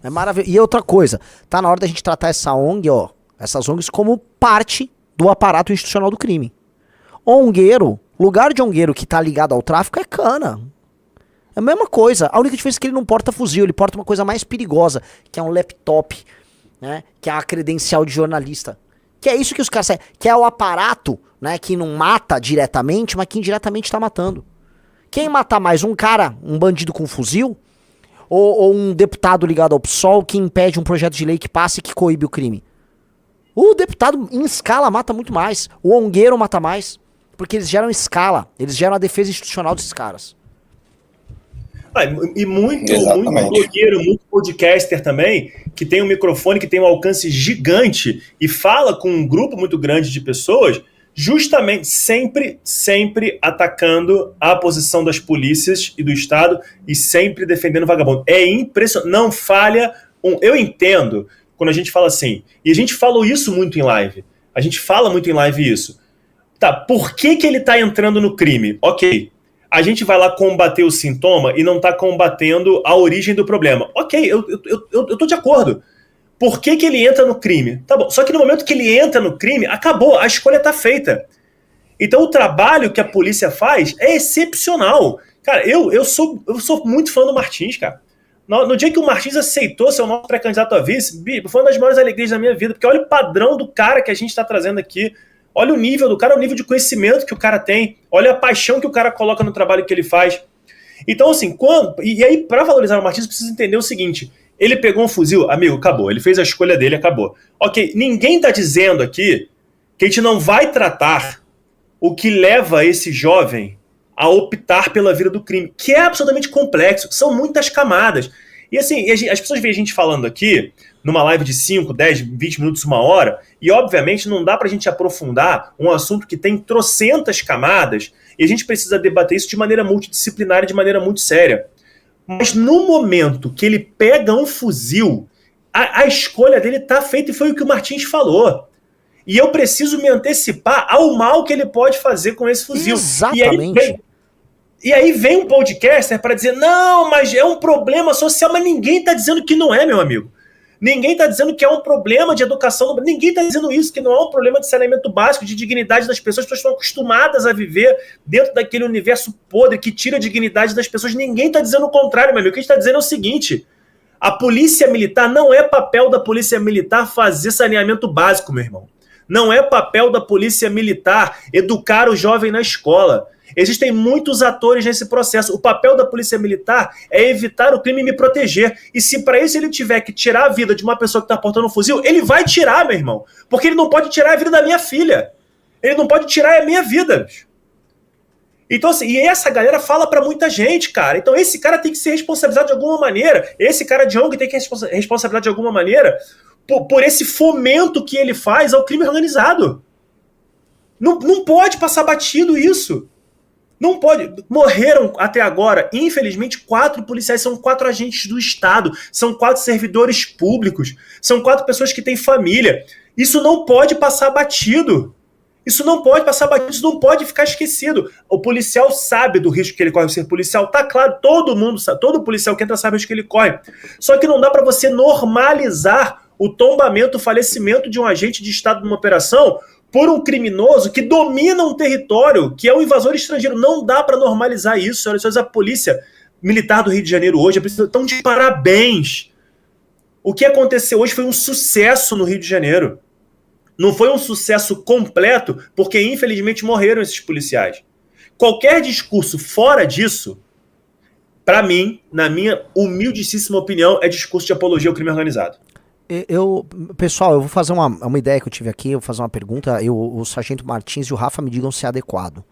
É maravilhoso. E outra coisa, tá na hora da gente tratar essa ONG, ó, essas ONGs como parte do aparato institucional do crime. Ongueiro, lugar de ongueiro que tá ligado ao tráfico é cana. É a mesma coisa. A única diferença é que ele não porta fuzil, ele porta uma coisa mais perigosa, que é um laptop, né? Que é a credencial de jornalista. Que é isso que os caras sabem, que é o aparato, né? Que não mata diretamente, mas que indiretamente tá matando. Quem mata mais? Um cara, um bandido com fuzil? Ou um deputado ligado ao PSOL que impede um projeto de lei que passe e que coíbe o crime? O deputado em escala mata muito mais. O ongueiro mata mais. Porque eles geram escala. Eles geram a defesa institucional desses caras. E muito blogueiro, muito podcaster também, que tem um microfone, que tem um alcance gigante e fala com um grupo muito grande de pessoas, justamente sempre atacando a posição das polícias e do Estado e sempre defendendo o vagabundo. É impressionante. Não falha. Eu entendo quando a gente fala assim, e a gente falou isso muito em live. A gente fala muito em live isso. Tá, por que ele tá entrando no crime? Ok, a gente vai lá combater o sintoma e não tá combatendo a origem do problema. Ok, eu tô de acordo. Por que ele entra no crime? Tá bom, só que no momento que ele entra no crime, acabou, a escolha tá feita. Então o trabalho que a polícia faz é excepcional. Cara, eu sou muito fã do Martins, cara. No dia que o Martins aceitou ser o nosso pré-candidato a vice, foi uma das maiores alegrias da minha vida, porque olha o padrão do cara que a gente tá trazendo aqui. Olha o nível do cara, o nível de conhecimento que o cara tem. Olha a paixão que o cara coloca no trabalho que ele faz. Então, assim, e aí, para valorizar o Martins, precisa entender o seguinte. Ele pegou um fuzil, amigo, acabou. Ele fez a escolha dele, acabou. Ok, ninguém tá dizendo aqui que a gente não vai tratar o que leva esse jovem a optar pela vida do crime, que é absolutamente complexo. São muitas camadas. E assim, as pessoas veem a gente falando aqui, numa live de 5, 10, 20 minutos, 1 hora, e obviamente não dá pra gente aprofundar um assunto que tem trocentas camadas, e a gente precisa debater isso de maneira multidisciplinar e de maneira muito séria. Mas no momento que ele pega um fuzil, a escolha dele tá feita, e foi o que o Martins falou. E eu preciso me antecipar ao mal que ele pode fazer com esse fuzil. Exatamente. E aí vem um podcaster para dizer, não, mas é um problema social, mas ninguém tá dizendo que não é, meu amigo. Ninguém está dizendo que é um problema de educação, ninguém está dizendo isso, que não é um problema de saneamento básico, de dignidade das pessoas, as pessoas estão acostumadas a viver dentro daquele universo podre que tira a dignidade das pessoas. Ninguém está dizendo o contrário, meu amigo. O que a gente está dizendo é o seguinte, a polícia militar, não é papel da polícia militar fazer saneamento básico, meu irmão. Não é papel da polícia militar educar o jovem na escola. Existem muitos atores nesse processo. O papel da polícia militar é evitar o crime e me proteger. E se para isso ele tiver que tirar a vida de uma pessoa que está portando um fuzil, ele vai tirar, meu irmão. Porque ele não pode tirar a vida da minha filha. Ele não pode tirar a minha vida. Então, assim, e essa galera fala para muita gente, cara. Então esse cara tem que ser responsabilizado de alguma maneira. Esse cara de ONG tem que ser responsabilizado de alguma maneira por esse fomento que ele faz ao crime organizado. Não pode passar batido isso. Não pode. Morreram até agora, infelizmente, 4 policiais. São 4 agentes do Estado. São 4 servidores públicos. São 4 pessoas que têm família. Isso não pode passar batido. Isso não pode passar batido. Isso não pode ficar esquecido. O policial sabe do risco que ele corre de ser policial. Tá claro, todo mundo sabe. Todo policial que entra sabe o risco que ele corre. Só que não dá para você normalizar o tombamento, o falecimento de um agente de Estado numa operação por um criminoso que domina um território, que é um invasor estrangeiro. Não dá para normalizar isso, senhoras e senhores. A Polícia Militar do Rio de Janeiro hoje estão de parabéns. O que aconteceu hoje foi um sucesso no Rio de Janeiro. Não foi um sucesso completo, porque infelizmente morreram esses policiais. Qualquer discurso fora disso, para mim, na minha humildíssima opinião, é discurso de apologia ao crime organizado. Pessoal, eu vou fazer uma ideia que eu tive aqui, eu vou fazer uma pergunta, o Sargento Martins e o Rafa me digam se é adequado,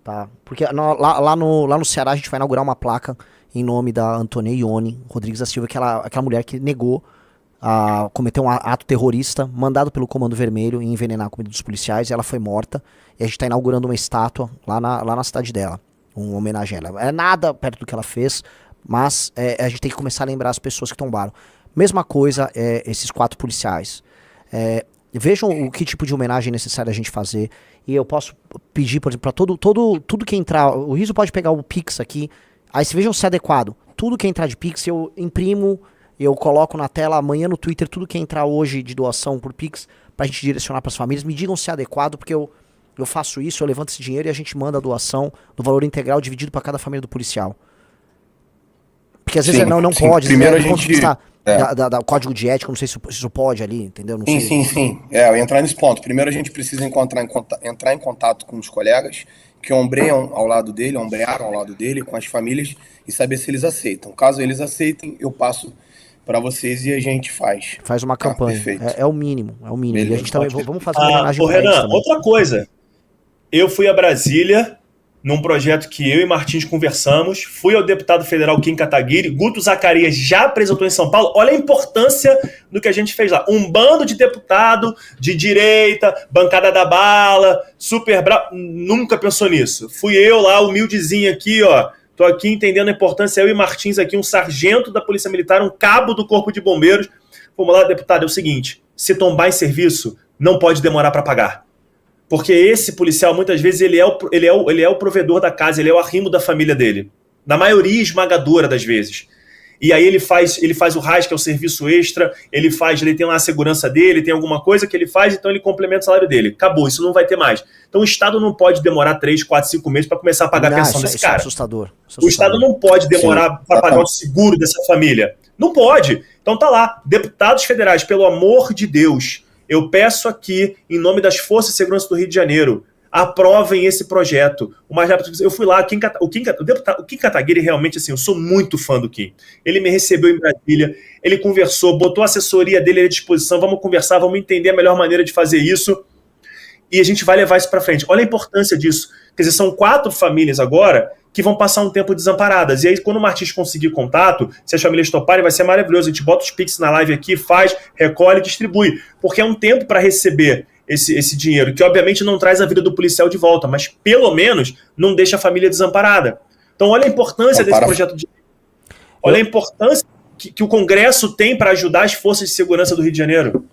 tá? Porque lá no Ceará a gente vai inaugurar uma placa em nome da Antônia Ione Rodrigues da Silva, aquela mulher que negou a cometer um ato terrorista mandado pelo Comando Vermelho e envenenar a comida dos policiais, e ela foi morta, e a gente tá inaugurando uma estátua lá na cidade dela, uma homenagem a ela. É nada perto do que ela fez, mas a gente tem que começar a lembrar as pessoas que tombaram. Mesma coisa, esses 4 policiais. Vejam o que tipo de homenagem é necessário a gente fazer. E eu posso pedir, por exemplo, para tudo que entrar. O Rizzo pode pegar o Pix aqui. Aí se vejam se é adequado. Tudo que entrar de Pix, eu imprimo, eu coloco na tela amanhã no Twitter, tudo que entrar hoje de doação por Pix, pra gente direcionar pras famílias. Me digam se é adequado, porque eu faço isso, eu levanto esse dinheiro e a gente manda a doação no valor integral dividido para cada família do policial. Porque às vezes não pode. Primeiro a gente... Da código de ética, não sei se isso pode ali, entendeu? Não sei. Sim. Eu ia entrar nesse ponto. Primeiro a gente precisa entrar em contato com os colegas que ombrearam ao lado dele, com as famílias, e saber se eles aceitam. Caso eles aceitem, eu passo para vocês e a gente faz. Faz uma campanha. É o mínimo. Beleza, e a gente também, vamos fazer uma homenagem pra Renan, outra coisa. Eu fui a Brasília num projeto que eu e Martins conversamos, fui ao deputado federal Kim Kataguiri, Guto Zacarias já apresentou em São Paulo, olha a importância do que a gente fez lá. Um bando de deputado de direita, bancada da bala, super bravo, nunca pensou nisso. Fui eu lá, humildezinho aqui, ó, tô aqui entendendo a importância, eu e Martins aqui, um sargento da Polícia Militar, um cabo do Corpo de Bombeiros. Vamos lá, deputado, é o seguinte, se tombar em serviço, não pode demorar para pagar. Porque esse policial, muitas vezes, ele é o provedor da casa, ele é o arrimo da família dele. Na maioria esmagadora das vezes. E aí ele faz o RAS, que é o serviço extra, ele tem lá a segurança dele, tem alguma coisa que ele faz, então ele complementa o salário dele. Acabou, isso não vai ter mais. Então o Estado não pode demorar 3, 4, 5 meses para começar a pagar a pensão desse cara. É assustador. O Estado não pode demorar para pagar o seguro dessa família. Não pode. Então tá lá, deputados federais, pelo amor de Deus, eu peço aqui, em nome das Forças de Segurança do Rio de Janeiro, aprovem esse projeto. O mais rápido possível. Eu fui lá, o Kim Kataguiri, realmente, assim, eu sou muito fã do Kim. Ele me recebeu em Brasília, ele conversou, botou a assessoria dele à disposição, vamos conversar, vamos entender a melhor maneira de fazer isso, e a gente vai levar isso para frente. Olha a importância disso. Quer dizer, são 4 famílias agora que vão passar um tempo desamparadas. E aí, quando o Martins conseguir contato, se as famílias toparem, vai ser maravilhoso. A gente bota os Pix na live aqui, faz, recolhe e distribui. Porque é um tempo para receber esse dinheiro, que obviamente não traz a vida do policial de volta, mas pelo menos não deixa a família desamparada. Então olha a importância desse projeto de... Olha a importância que o Congresso tem para ajudar as forças de segurança do Rio de Janeiro.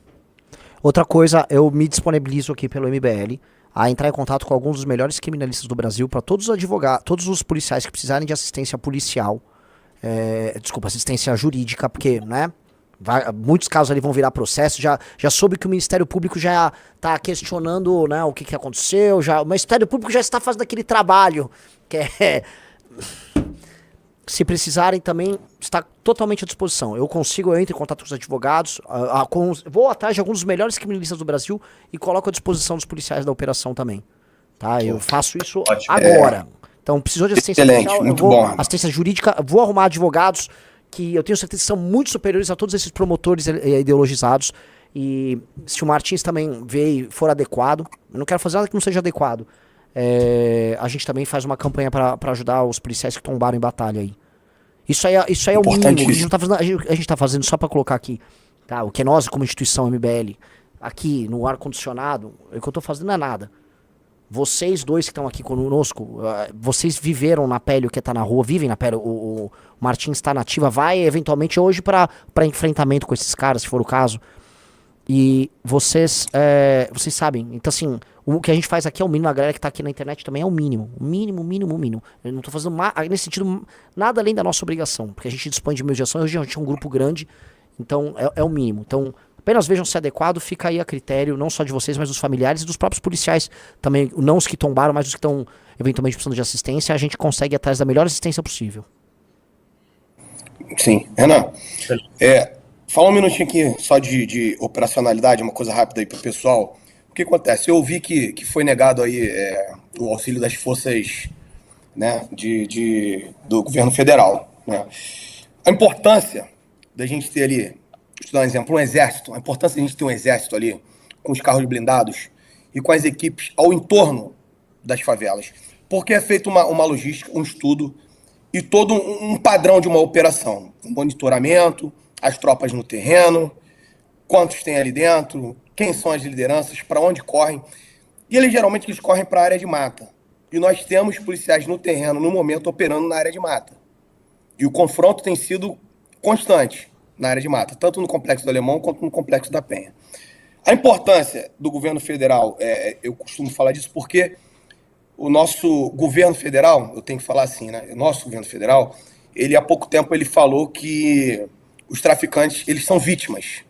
Outra coisa, eu me disponibilizo aqui pelo MBL a entrar em contato com alguns dos melhores criminalistas do Brasil, para todos os advogados, todos os policiais que precisarem de assistência policial, assistência jurídica, porque, né, muitos casos ali vão virar processo. Já soube que o Ministério Público já está questionando, né, o que aconteceu. O Ministério Público já está fazendo aquele trabalho que é... Se precisarem também, está totalmente à disposição. Eu entro em contato com os advogados, vou atrás de alguns dos melhores criminalistas do Brasil e coloco à disposição dos policiais da operação também. Tá? Eu faço isso agora. Então, precisou de assistência policial, assistência jurídica, vou arrumar advogados que eu tenho certeza que são muito superiores a todos esses promotores ideologizados. E se o Martins também veio e for adequado, eu não quero fazer nada que não seja adequado. A gente também faz uma campanha para ajudar os policiais que tombaram em batalha aí. Isso aí é o mínimo. A gente tá fazendo só para colocar aqui, tá? O que nós, como instituição MBL, aqui no ar-condicionado, o que eu tô fazendo não é nada. Vocês dois que estão aqui conosco, vocês viveram na pele o que tá na rua, vivem na pele. O Martins está na ativa, vai eventualmente hoje para enfrentamento com esses caras, se for o caso. E vocês sabem. Então, assim, o que a gente faz aqui é o mínimo. A galera que tá aqui na internet também é o mínimo. O mínimo. Eu não tô fazendo, nesse sentido, nada além da nossa obrigação. Porque a gente dispõe de meios de ação. Hoje a gente é um grupo grande. Então, é o mínimo. Então, apenas vejam se é adequado. Fica aí a critério, não só de vocês, mas dos familiares e dos próprios policiais. Também, não os que tombaram, mas os que estão eventualmente precisando de assistência. A gente consegue ir atrás da melhor assistência possível. Sim. Renan, fala um minutinho aqui só de operacionalidade, uma coisa rápida aí pro pessoal. O que acontece? Eu ouvi que foi negado aí o auxílio das forças, né, do governo federal, né? A importância da gente ter ali, deixa eu te dar um exemplo, um exército, a importância da gente ter um exército ali, com os carros blindados e com as equipes ao entorno das favelas. Porque é feita uma logística, um estudo e todo um padrão de uma operação, um monitoramento, as tropas no terreno, quantos tem ali dentro, quem são as lideranças, para onde correm. E geralmente eles correm para a área de mata. E nós temos policiais no terreno, no momento, operando na área de mata. E o confronto tem sido constante, na área de mata, tanto no Complexo do Alemão quanto no Complexo da Penha. A importância do governo federal, eu costumo falar disso porque o nosso governo federal, eu tenho que falar assim, né? O nosso governo federal, ele há pouco tempo ele falou que os traficantes, eles são vítimas,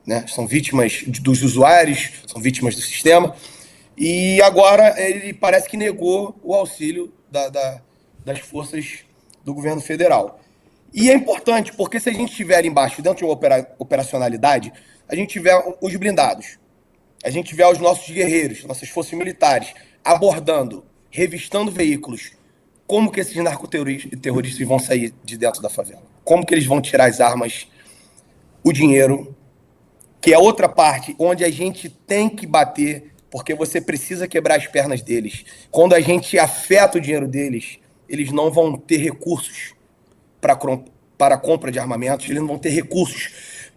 né? São vítimas dos usuários, são vítimas do sistema, e agora ele parece que negou o auxílio das forças do governo federal. E é importante, porque se a gente estiver embaixo, dentro de uma operacionalidade, a gente tiver os blindados, a gente tiver os nossos guerreiros, nossas forças militares, abordando, revistando veículos, como que esses narcoterroristas vão sair de dentro da favela? Como que eles vão tirar as armas, o dinheiro, que é outra parte onde a gente tem que bater, porque você precisa quebrar as pernas deles. Quando a gente afeta o dinheiro deles, eles não vão ter recursos para a compra de armamentos, eles não vão ter recursos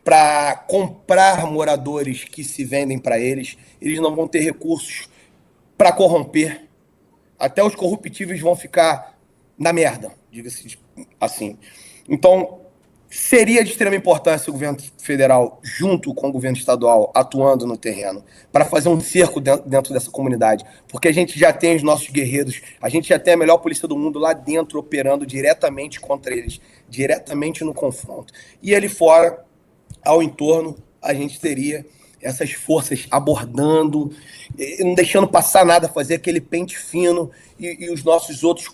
para comprar moradores que se vendem para eles, eles não vão ter recursos para corromper. Até os corruptíveis vão ficar na merda, diga-se assim. Então, seria de extrema importância o governo federal, junto com o governo estadual, atuando no terreno, para fazer um cerco dentro dessa comunidade. Porque a gente já tem os nossos guerreiros, a gente já tem a melhor polícia do mundo lá dentro, operando diretamente contra eles, diretamente no confronto. E ali fora, ao entorno, a gente teria essas forças abordando, não deixando passar nada, fazer aquele pente fino, e os nossos outros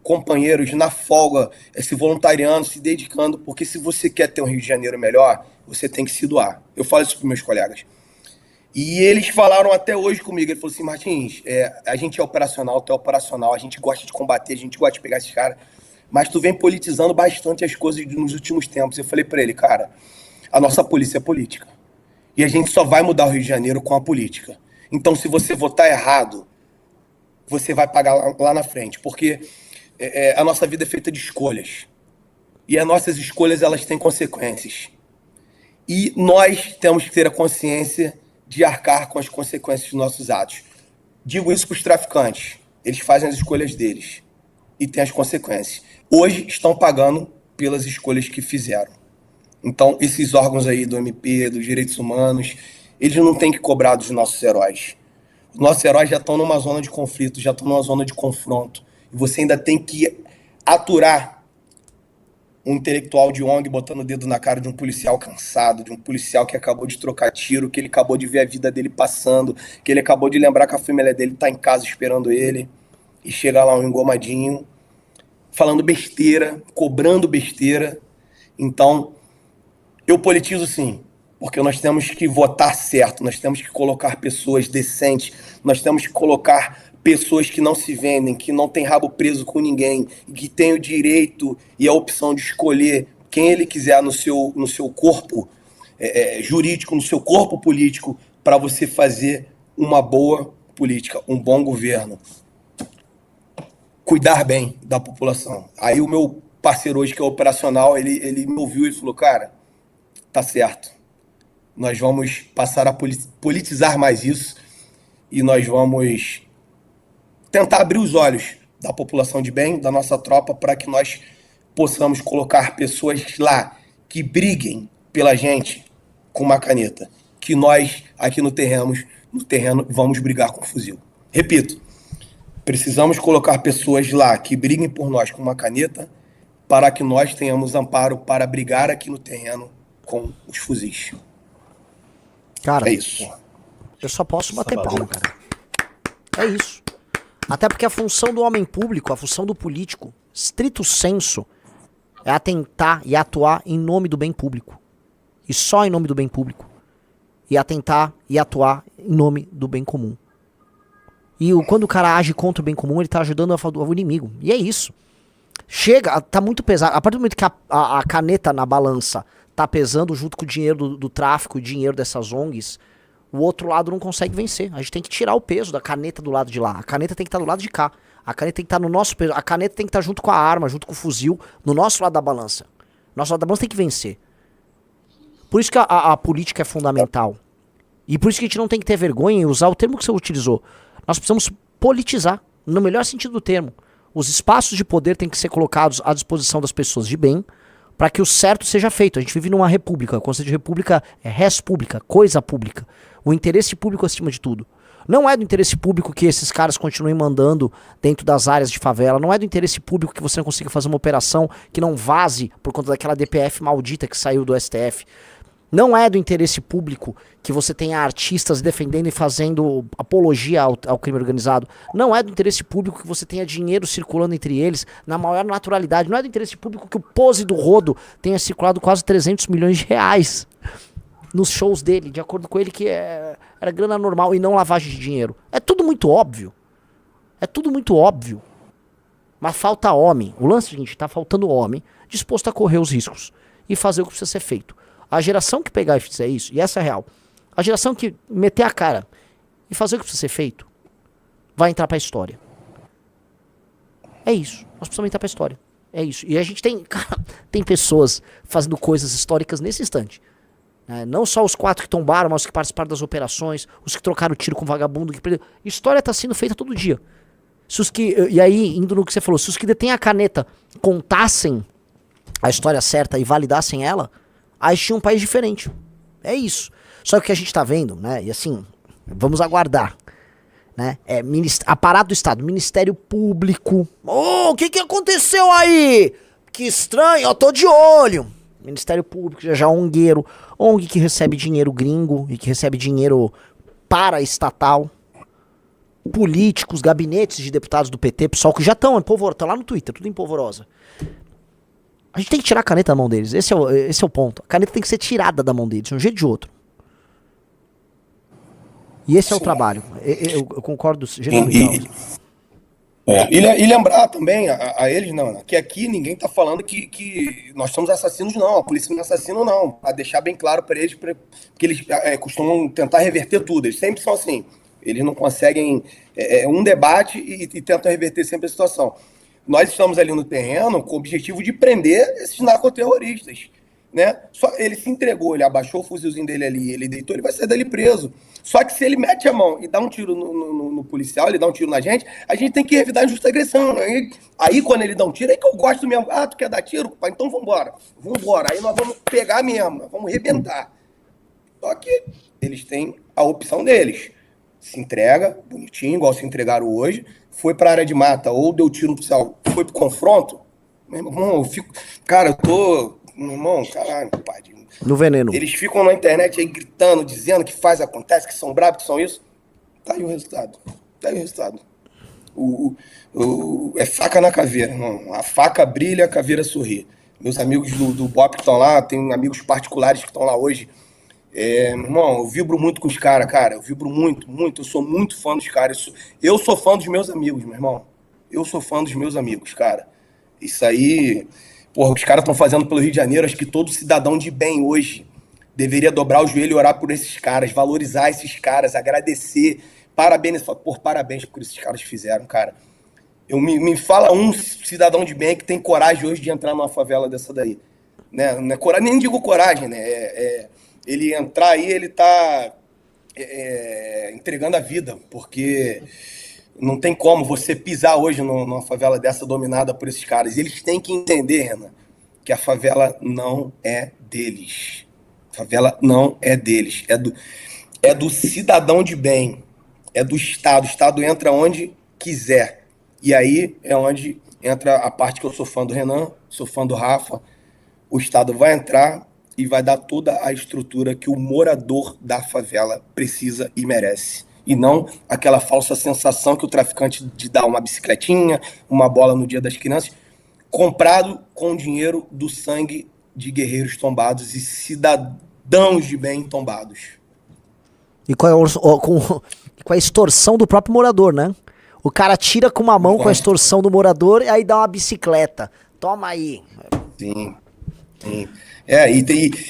companheiros na folga, se voluntariando, se dedicando, porque se você quer ter um Rio de Janeiro melhor, você tem que se doar. Eu falo isso para meus colegas. E eles falaram até hoje comigo, ele falou assim, Martins, a gente é operacional, tu é operacional, a gente gosta de combater, a gente gosta de pegar esses caras, mas tu vem politizando bastante as coisas nos últimos tempos. Eu falei para ele, cara, a nossa polícia é política. E a gente só vai mudar o Rio de Janeiro com a política. Então, se você votar errado, você vai pagar lá na frente. Porque a nossa vida é feita de escolhas. E as nossas escolhas, elas têm consequências. E nós temos que ter a consciência de arcar com as consequências dos nossos atos. Digo isso para os traficantes. Eles fazem as escolhas deles. E têm as consequências. Hoje estão pagando pelas escolhas que fizeram. Então, esses órgãos aí do MP, dos direitos humanos, eles não têm que cobrar dos nossos heróis. Os nossos heróis já estão numa zona de conflito, já estão numa zona de confronto. E você ainda tem que aturar um intelectual de ONG botando o dedo na cara de um policial cansado, de um policial que acabou de trocar tiro, que ele acabou de ver a vida dele passando, que ele acabou de lembrar que a família dele está em casa esperando ele, e chega lá um engomadinho, falando besteira, cobrando besteira. Então, eu politizo sim, porque nós temos que votar certo, nós temos que colocar pessoas decentes, nós temos que colocar pessoas que não se vendem, que não tem rabo preso com ninguém, que tem o direito e a opção de escolher quem ele quiser no seu corpo jurídico, no seu corpo político, para você fazer uma boa política, um bom governo. Cuidar bem da população. Aí o meu parceiro hoje, que é operacional, ele me ouviu e falou, cara, tá certo. Nós vamos passar a politizar mais isso e nós vamos tentar abrir os olhos da população de bem, da nossa tropa, para que nós possamos colocar pessoas lá que briguem pela gente com uma caneta, que nós aqui no terreno vamos brigar com fuzil. Repito, precisamos colocar pessoas lá que briguem por nós com uma caneta para que nós tenhamos amparo para brigar aqui no terreno com os fuzis. Cara, é isso. Eu só posso bater palma, cara. É isso. Até porque a função do homem público, a função do político, estrito senso, é atentar e atuar em nome do bem público. E só em nome do bem público. E atentar e atuar em nome do bem comum. E quando o cara age contra o bem comum, ele tá ajudando o inimigo. E é isso. Chega, tá muito pesado. A partir do momento que a caneta na balança tá pesando junto com o dinheiro do tráfico, o dinheiro dessas ONGs, o outro lado não consegue vencer. A gente tem que tirar o peso da caneta do lado de lá. A caneta tem que estar do lado de cá. A caneta tem que estar no nosso peso. A caneta tem que estar junto com a arma, junto com o fuzil, no nosso lado da balança. Nosso lado da balança tem que vencer. Por isso que a política é fundamental. E por isso que a gente não tem que ter vergonha em usar o termo que você utilizou. Nós precisamos politizar, no melhor sentido do termo. Os espaços de poder têm que ser colocados à disposição das pessoas de bem, para que o certo seja feito. A gente vive numa república. O conceito de república é res pública, coisa pública. O interesse público acima de tudo. Não é do interesse público que esses caras continuem mandando dentro das áreas de favela. Não é do interesse público que você não consiga fazer uma operação que não vaze por conta daquela DPF maldita que saiu do STF. Não é do interesse público que você tenha artistas defendendo e fazendo apologia ao crime organizado. Não é do interesse público que você tenha dinheiro circulando entre eles na maior naturalidade. Não é do interesse público que o Pose do Rodo tenha circulado quase 300 milhões de reais nos shows dele, de acordo com ele que era grana normal e não lavagem de dinheiro. É tudo muito óbvio. É tudo muito óbvio. Mas falta homem. O lance é o seguinte, tá faltando homem disposto a correr os riscos e fazer o que precisa ser feito. A geração que pegar e fizer isso, e essa é a real, a geração que meter a cara e fazer o que precisa ser feito, vai entrar pra história. É isso. Nós precisamos entrar pra história. É isso. E a gente tem, cara, tem pessoas fazendo coisas históricas nesse instante. Não só os 4 que tombaram, mas os que participaram das operações, os que trocaram tiro com vagabundo, que perdeu. História tá sendo feita todo dia. Se os que, e aí, indo no que você falou, se os que detêm a caneta contassem a história certa e validassem ela, aí tinha um país diferente. É isso. Só que o que a gente tá vendo, né? E assim, vamos aguardar. Né? Aparato do Estado, Ministério Público. O que aconteceu aí? Que estranho, eu tô de olho. Ministério Público, já ONGueiro. ONG que recebe dinheiro gringo e que recebe dinheiro paraestatal. Políticos, gabinetes de deputados do PT, pessoal que já estão lá no Twitter, tudo em polvorosa. A gente tem que tirar a caneta da mão deles. Esse é o ponto. A caneta tem que ser tirada da mão deles, de um jeito ou de outro. E esse é o trabalho. Eu concordo genuinamente. E lembrar também a eles, não, que aqui ninguém está falando que nós somos assassinos, não. A polícia não é assassino, não. A deixar bem claro para eles, que eles costumam tentar reverter tudo. Eles sempre são assim. Eles não conseguem um debate e tentam reverter sempre a situação. Nós estamos ali no terreno com o objetivo de prender esses narcoterroristas, né? Só ele se entregou, ele abaixou o fuzilzinho dele ali, ele deitou, ele vai sair dali preso. Só que se ele mete a mão e dá um tiro no policial, ele dá um tiro na gente, a gente tem que revidar a injusta agressão. Aí quando ele dá um tiro, é que eu gosto mesmo. Ah, tu quer dar tiro? Pai, então vambora. Aí nós vamos pegar mesmo, nós vamos arrebentar. Só que eles têm a opção deles. Se entrega, bonitinho, igual se entregaram hoje, foi pra área de mata, ou deu tiro no policial, foi pro confronto. Meu irmão, eu fico... Cara, eu tô... Meu irmão, caralho, pai. No veneno. Eles ficam na internet aí gritando, dizendo que acontece, que são bravos, que são isso. Tá aí o resultado. É faca na caveira, irmão. A faca brilha, a caveira sorri. Meus amigos do BOP que estão lá, tem amigos particulares que estão lá hoje. Meu irmão, eu vibro muito com os caras, cara. Eu vibro muito. Eu sou muito fã dos caras. Eu sou fã dos meus amigos, meu irmão. Eu sou fã dos meus amigos, cara. Isso aí... Porra, os caras estão fazendo pelo Rio de Janeiro. Acho que todo cidadão de bem hoje deveria dobrar o joelho e orar por esses caras, valorizar esses caras, agradecer, parabéns por esses caras fizeram, cara. Me fala um cidadão de bem que tem coragem hoje de entrar numa favela dessa daí. Né? Não é coragem, nem digo coragem, né? Ele entrar aí, ele tá entregando a vida, porque não tem como você pisar hoje numa favela dessa dominada por esses caras. E eles têm que entender, Renan, que a favela não é deles. A favela não é deles. É do cidadão de bem. É do Estado. O Estado entra onde quiser. E aí é onde entra a parte que eu sou fã do Renan, sou fã do Rafa. O Estado vai entrar e vai dar toda a estrutura que o morador da favela precisa e merece. E não aquela falsa sensação que o traficante de dar uma bicicletinha, uma bola no Dia das Crianças, comprado com o dinheiro do sangue de guerreiros tombados e cidadãos de bem tombados. E com a extorsão do próprio morador, né? O cara tira com uma mão com a extorsão do morador e aí dá uma bicicleta. Toma aí. Sim.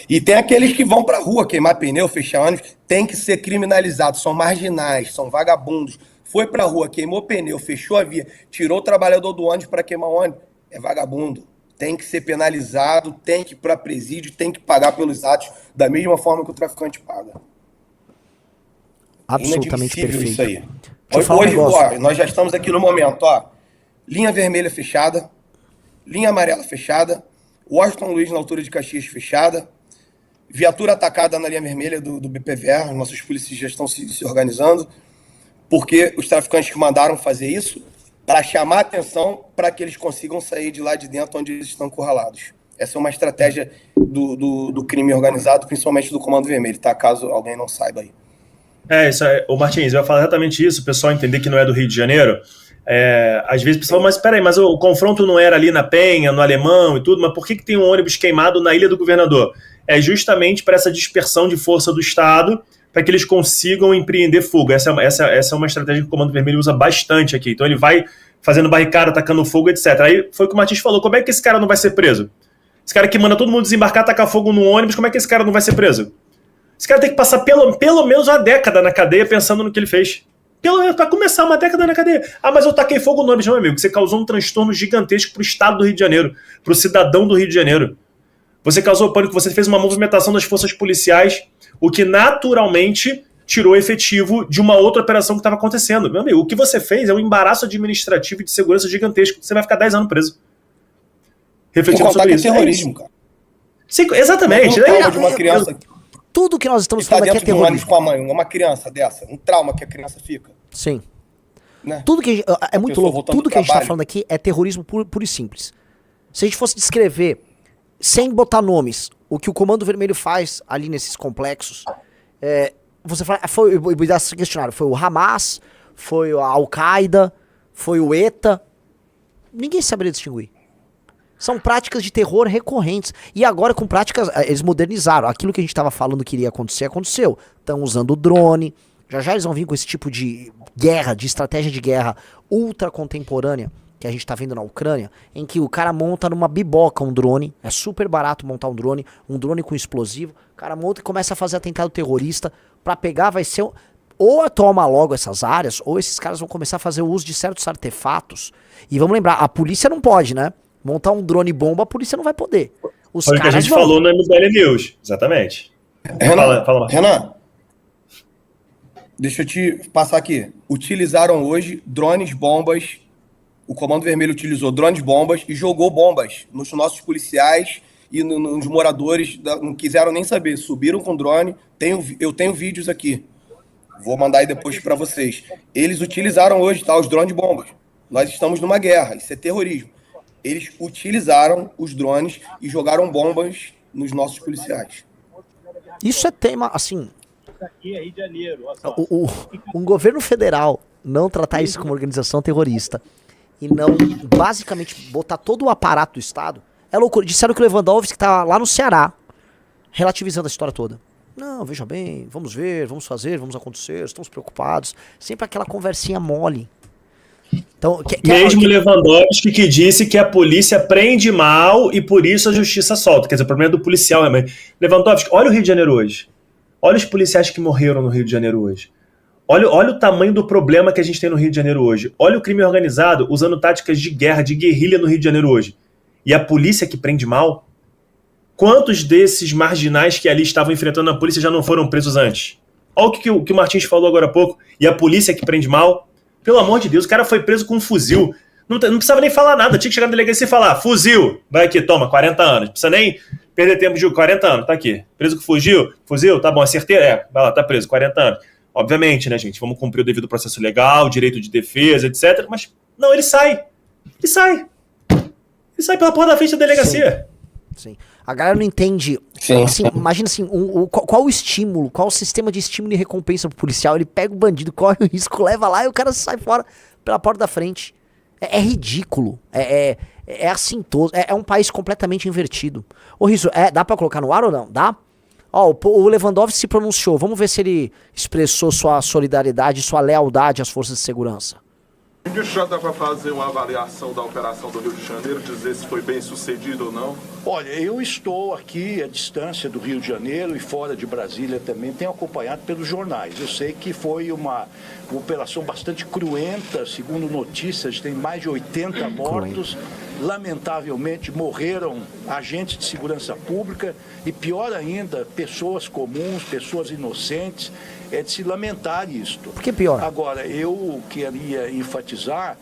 E tem aqueles que vão pra rua queimar pneu, fechar ônibus, tem que ser criminalizados, são marginais, são vagabundos. Foi pra rua, queimou pneu, fechou a via, tirou o trabalhador do ônibus pra queimar ônibus, é vagabundo. Tem que ser penalizado, tem que ir pra presídio, tem que pagar pelos atos da mesma forma que o traficante paga. Absolutamente perfeito. Isso aí. Hoje, nós já estamos aqui no momento, linha vermelha fechada, linha amarela fechada, Washington Luiz na altura de Caxias fechada, viatura atacada na linha vermelha do BPVR, nossos policiais já estão se organizando, porque os traficantes que mandaram fazer isso para chamar a atenção para que eles consigam sair de lá de dentro onde eles estão encurralados. Essa é uma estratégia do crime organizado, principalmente do Comando Vermelho, tá? Caso alguém não saiba aí. Isso aí. Ô Martins, eu ia falar exatamente isso, o pessoal entender que não é do Rio de Janeiro. Às vezes o pessoal, mas peraí, mas o confronto não era ali na Penha, no Alemão e tudo, mas por que tem um ônibus queimado na Ilha do Governador? É justamente para essa dispersão de força do Estado, para que eles consigam empreender fuga. Essa é uma estratégia que o Comando Vermelho usa bastante aqui. Então ele vai fazendo barricada, atacando fogo, etc. Aí foi o que o Martins falou, como é que esse cara não vai ser preso? Esse cara que manda todo mundo desembarcar, tacar fogo no ônibus, como é que esse cara não vai ser preso? Esse cara tem que passar pelo menos uma década na cadeia pensando no que ele fez. Pelo menos, para começar, uma década na cadeia. Mas eu taquei fogo no ônibus, meu amigo. Você causou um transtorno gigantesco para o Estado do Rio de Janeiro, para o cidadão do Rio de Janeiro. Você causou pânico, você fez uma movimentação das forças policiais, o que naturalmente tirou efetivo de uma outra operação que estava acontecendo. Meu amigo, o que você fez é um embaraço administrativo e de segurança gigantesco. Você vai ficar 10 anos preso. Refletindo sobre isso. É terrorismo, cara. Sim, exatamente. De uma criança... Tudo que nós estamos falando aqui é terrorismo. Com a mãe, uma criança dessa, um trauma que a criança fica. Sim. Né? Tudo que é muito louco. Tudo que a gente está falando aqui é terrorismo puro e simples. Se a gente fosse descrever, sem botar nomes, o que o Comando Vermelho faz ali nesses complexos, você fala, me dá esse questionário, foi o Hamas, foi a Al-Qaeda, foi o ETA, ninguém saberia distinguir. São práticas de terror recorrentes. E agora com práticas, eles modernizaram. Aquilo que a gente estava falando que iria acontecer, aconteceu. Estão usando o drone. Já eles vão vir com esse tipo de guerra, de estratégia de guerra ultra contemporânea que a gente está vendo na Ucrânia, em que o cara monta numa biboca um drone. É super barato montar um drone com explosivo. O cara monta e começa a fazer atentado terrorista. Pra pegar vai ser... Ou toma logo essas áreas, ou esses caras vão começar a fazer o uso de certos artefatos. E vamos lembrar, a polícia não pode, né? Montar um drone bomba, a polícia não vai poder. Foi o que a gente falou no MBL News, exatamente. Renan, deixa eu te passar aqui. Utilizaram hoje drones bombas. O Comando Vermelho utilizou drones bombas e jogou bombas nos nossos policiais e nos moradores. Não quiseram nem saber. Subiram com drone. Eu tenho vídeos aqui. Vou mandar aí depois para vocês. Eles utilizaram hoje, tá? Os drones bombas. Nós estamos numa guerra. Isso é terrorismo. Eles utilizaram os drones e jogaram bombas nos nossos policiais. Isso é tema, assim... Um governo federal não tratar isso como organização terrorista e não, basicamente, botar todo o aparato do Estado, é loucura. Disseram que o Lewandowski tá lá no Ceará, relativizando a história toda. Não, veja bem, vamos ver, vamos fazer, vamos acontecer, estamos preocupados. Sempre aquela conversinha mole. Então, mesmo Lewandowski que disse que a polícia prende mal e por isso a justiça solta. Quer dizer, o problema é do policial. Lewandowski, olha o Rio de Janeiro hoje. Olha os policiais que morreram no Rio de Janeiro hoje. Olha o tamanho do problema que a gente tem no Rio de Janeiro hoje. Olha o crime organizado usando táticas de guerra, de guerrilha no Rio de Janeiro hoje. E a polícia que prende mal? Quantos desses marginais que ali estavam enfrentando a polícia já não foram presos antes? Olha o que o Martins falou agora há pouco. E a polícia que prende mal? Pelo amor de Deus, o cara foi preso com um fuzil. Não precisava nem falar nada. Tinha que chegar na delegacia e falar, fuzil. Vai aqui, toma, 40 anos. Não precisa nem perder tempo, Gil, 40 anos, tá aqui. Preso com fuzil, tá bom, acertei? Vai lá, tá preso, 40 anos. Obviamente, né, gente, vamos cumprir o devido processo legal, direito de defesa, etc. Mas, não, ele sai. Ele sai pela porta da frente da delegacia. Sim. A galera não entende. Assim, imagina assim, qual o estímulo, qual o sistema de estímulo e recompensa pro policial. Ele pega o bandido, corre o risco, leva lá e o cara sai fora pela porta da frente. É ridículo. É assintoso. É um país completamente invertido. Ô Rizzo, dá pra colocar no ar ou não? Dá? Ó, o Lewandowski se pronunciou. Vamos ver se ele expressou sua solidariedade, sua lealdade às forças de segurança. Já dá para fazer uma avaliação da operação do Rio de Janeiro, dizer se foi bem sucedido ou não? Olha, eu estou aqui à distância do Rio de Janeiro e fora de Brasília também, tenho acompanhado pelos jornais. Eu sei que foi uma operação bastante cruenta, segundo notícias, tem mais de 80 mortos. Lamentavelmente morreram agentes de segurança pública e, pior ainda, pessoas comuns, pessoas inocentes. É de se lamentar isto. Por que pior? Agora, eu queria enfatizar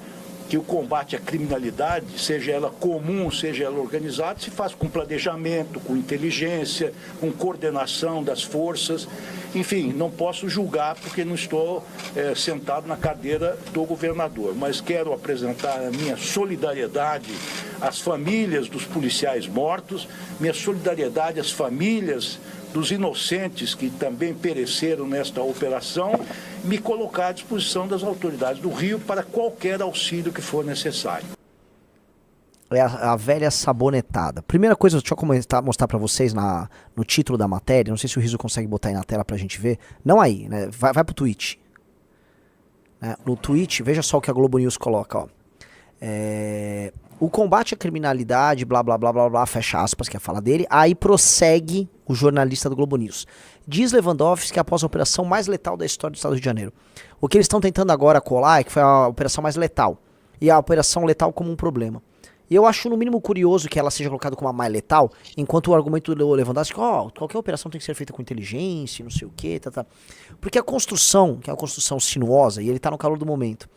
que o combate à criminalidade, seja ela comum, seja ela organizada, se faz com planejamento, com inteligência, com coordenação das forças. Enfim, não posso julgar porque não estou sentado na cadeira do governador, mas quero apresentar a minha solidariedade às famílias dos policiais mortos, minha solidariedade às famílias dos inocentes que também pereceram nesta operação, me colocar à disposição das autoridades do Rio para qualquer auxílio que for necessário. É a velha sabonetada. Primeira coisa, deixa eu mostrar pra vocês no título da matéria, não sei se o Rizzo consegue botar aí na tela pra gente ver, não aí, né? Vai pro tweet. No tweet, veja só o que a Globo News coloca, ó. O combate à criminalidade, blá blá blá blá blá, fecha aspas, que é a fala dele, aí prossegue o jornalista do Globo News. Diz Lewandowski que após a operação mais letal da história do Estado do Rio de Janeiro. O que eles estão tentando agora colar é que foi a operação mais letal. E a operação letal como um problema. E eu acho no mínimo curioso que ela seja colocada como a mais letal, enquanto o argumento do Lewandowski, qualquer operação tem que ser feita com inteligência, não sei o que, Porque a construção, que é uma construção sinuosa, e ele tá no calor do momento,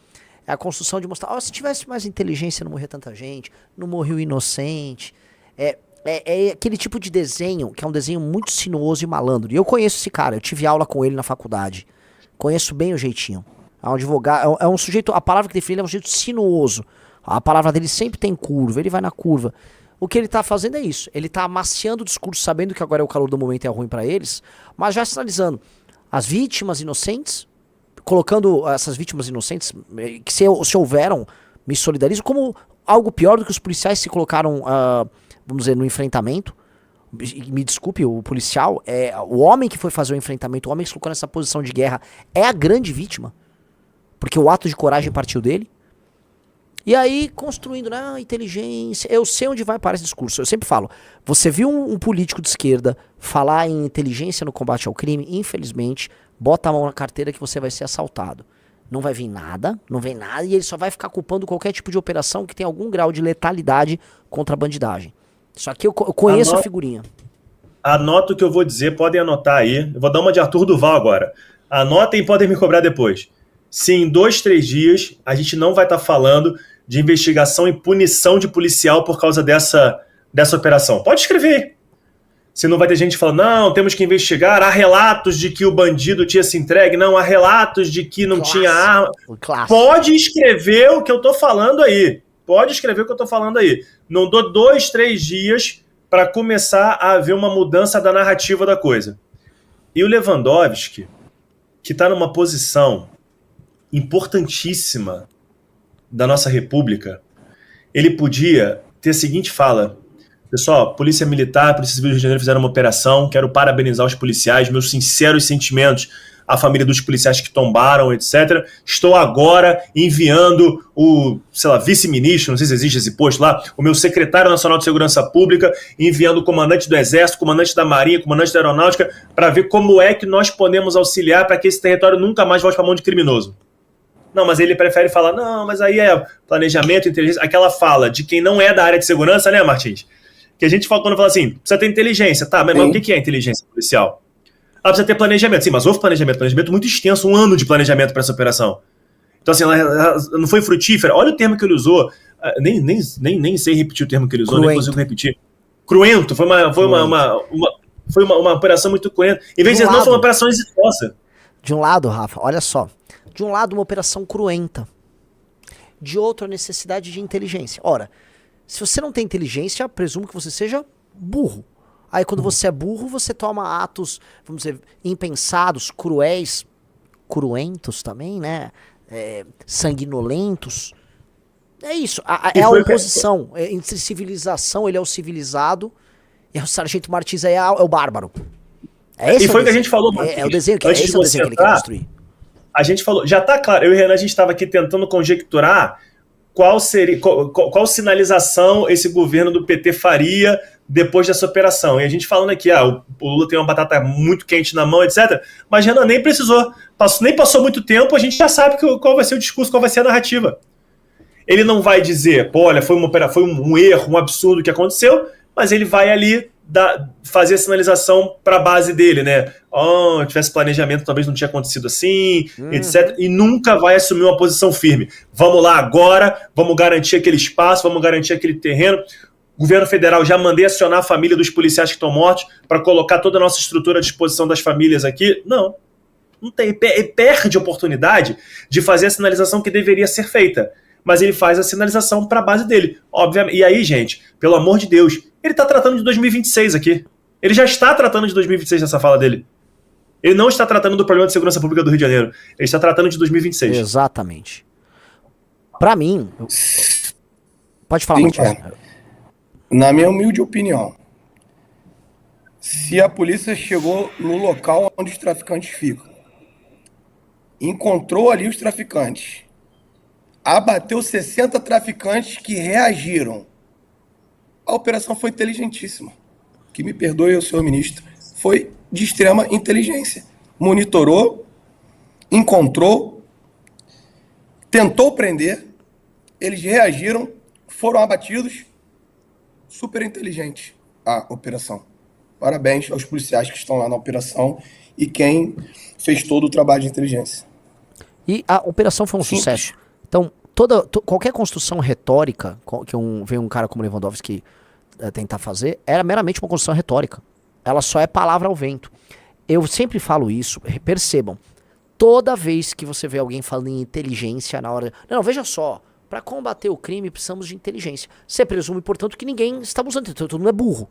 é a construção de mostrar, se tivesse mais inteligência não morria tanta gente, não morreu inocente. É aquele tipo de desenho, que é um desenho muito sinuoso e malandro. E eu conheço esse cara, eu tive aula com ele na faculdade. Conheço bem o jeitinho. É um advogado, é um sujeito, a palavra que define ele é um sujeito sinuoso. A palavra dele sempre tem curva, ele vai na curva. O que ele tá fazendo é isso, ele tá amaciando o discurso, sabendo que agora é o calor do momento e é ruim pra eles, mas já sinalizando as vítimas inocentes, colocando essas vítimas inocentes, que se houveram, me solidarizo, como algo pior do que os policiais se colocaram, vamos dizer, no enfrentamento. Me desculpe, o policial, o homem que foi fazer o enfrentamento, o homem que se colocou nessa posição de guerra, é a grande vítima, porque o ato de coragem partiu dele. E aí, construindo, inteligência, eu sei onde vai parar esse discurso, eu sempre falo, você viu um político de esquerda falar em inteligência no combate ao crime, infelizmente, bota a mão na carteira que você vai ser assaltado. Não vai vir nada, não vem nada, e ele só vai ficar culpando qualquer tipo de operação que tem algum grau de letalidade contra a bandidagem. Isso aqui eu conheço a figurinha. Anota o que eu vou dizer, podem anotar aí, eu vou dar uma de Arthur Duval agora. Anotem e podem me cobrar depois. Se em 2, 3 dias a gente não vai estar falando de investigação e punição de policial por causa dessa operação. Pode escrever. Se não vai ter gente falando, não, temos que investigar, há relatos de que o bandido tinha se entregue, não, há relatos de que não tinha arma. Pode escrever o que eu estou falando aí. Pode escrever o que eu estou falando aí. Não dou 2, 3 dias para começar a haver uma mudança da narrativa da coisa. E o Lewandowski, que está numa posição importantíssima da nossa república, ele podia ter a seguinte fala: pessoal, Polícia Militar, Polícia Civil do Rio de Janeiro fizeram uma operação, quero parabenizar os policiais, meus sinceros sentimentos à família dos policiais que tombaram, etc. Estou agora enviando o, vice-ministro, não sei se existe esse posto lá, o meu secretário nacional de segurança pública, enviando o comandante do Exército, comandante da Marinha, comandante da Aeronáutica, para ver como é que nós podemos auxiliar para que esse território nunca mais volte para a mão de criminoso. Não, mas ele prefere falar, não, mas aí é planejamento, inteligência, aquela fala de quem não é da área de segurança, né, Martins? Que a gente fala quando fala assim, precisa ter inteligência, tá, mas o que é inteligência policial? Precisa ter planejamento, sim, mas houve planejamento muito extenso, 1 ano de planejamento para essa operação. Então assim, ela não foi frutífera, olha o termo que ele usou, nem sei repetir o termo que ele usou, cruento. Nem consigo repetir. Cruento, foi uma operação muito cruenta, em vez de dizer, não, foi uma operação exitosa. De um lado, Rafa, olha só, de um lado uma operação cruenta, de outro a necessidade de inteligência. Ora, se você não tem inteligência, presumo que você seja burro. Aí quando você é burro, você toma atos, vamos dizer, impensados, cruéis, cruentos também, né? Sanguinolentos. É isso, é a oposição. Entre civilização, ele é o civilizado, e o Sargento Martins é o bárbaro. E foi o que a gente falou, Martins. É o desenho que ele quer construir. A gente falou, já tá claro, eu e o Renan, a gente estava aqui tentando conjecturar qual sinalização esse governo do PT faria depois dessa operação. E a gente falando aqui, o Lula tem uma batata muito quente na mão, etc. Mas Renan nem precisou, nem passou muito tempo, a gente já sabe qual vai ser o discurso, qual vai ser a narrativa. Ele não vai dizer, olha, foi um erro, um absurdo que aconteceu, mas ele vai ali fazer a sinalização para a base dele, né? Tivesse planejamento, talvez não tinha acontecido assim, etc. E nunca vai assumir uma posição firme. Vamos lá agora, vamos garantir aquele espaço, vamos garantir aquele terreno. Governo federal, já mandei acionar a família dos policiais que estão mortos para colocar toda a nossa estrutura à disposição das famílias aqui. Não tem. Ele perde a oportunidade de fazer a sinalização que deveria ser feita. Mas ele faz a sinalização para a base dele, obviamente. E aí, gente, pelo amor de Deus, ele está tratando de 2026 aqui. Ele já está tratando de 2026 nessa fala dele. Ele não está tratando do problema de segurança pública do Rio de Janeiro. Ele está tratando de 2026. Exatamente. Para mim... Pode falar, Matias. Na minha humilde opinião, se a polícia chegou no local onde os traficantes ficam, encontrou ali os traficantes, abateu 60 traficantes que reagiram, a operação foi inteligentíssima. Que me perdoe o senhor ministro. Foi de extrema inteligência. Monitorou, encontrou, tentou prender, eles reagiram, foram abatidos. Super inteligente a operação. Parabéns aos policiais que estão lá na operação e quem fez todo o trabalho de inteligência. E a operação foi um sucesso. Então, qualquer construção retórica que vem um cara como Lewandowski tentar fazer, era meramente uma construção retórica. Ela só é palavra ao vento. Eu sempre falo isso, percebam. Toda vez que você vê alguém falando em inteligência na hora... Não, veja só. Para combater o crime, precisamos de inteligência. Você presume, portanto, que ninguém está usando. Todo mundo é burro.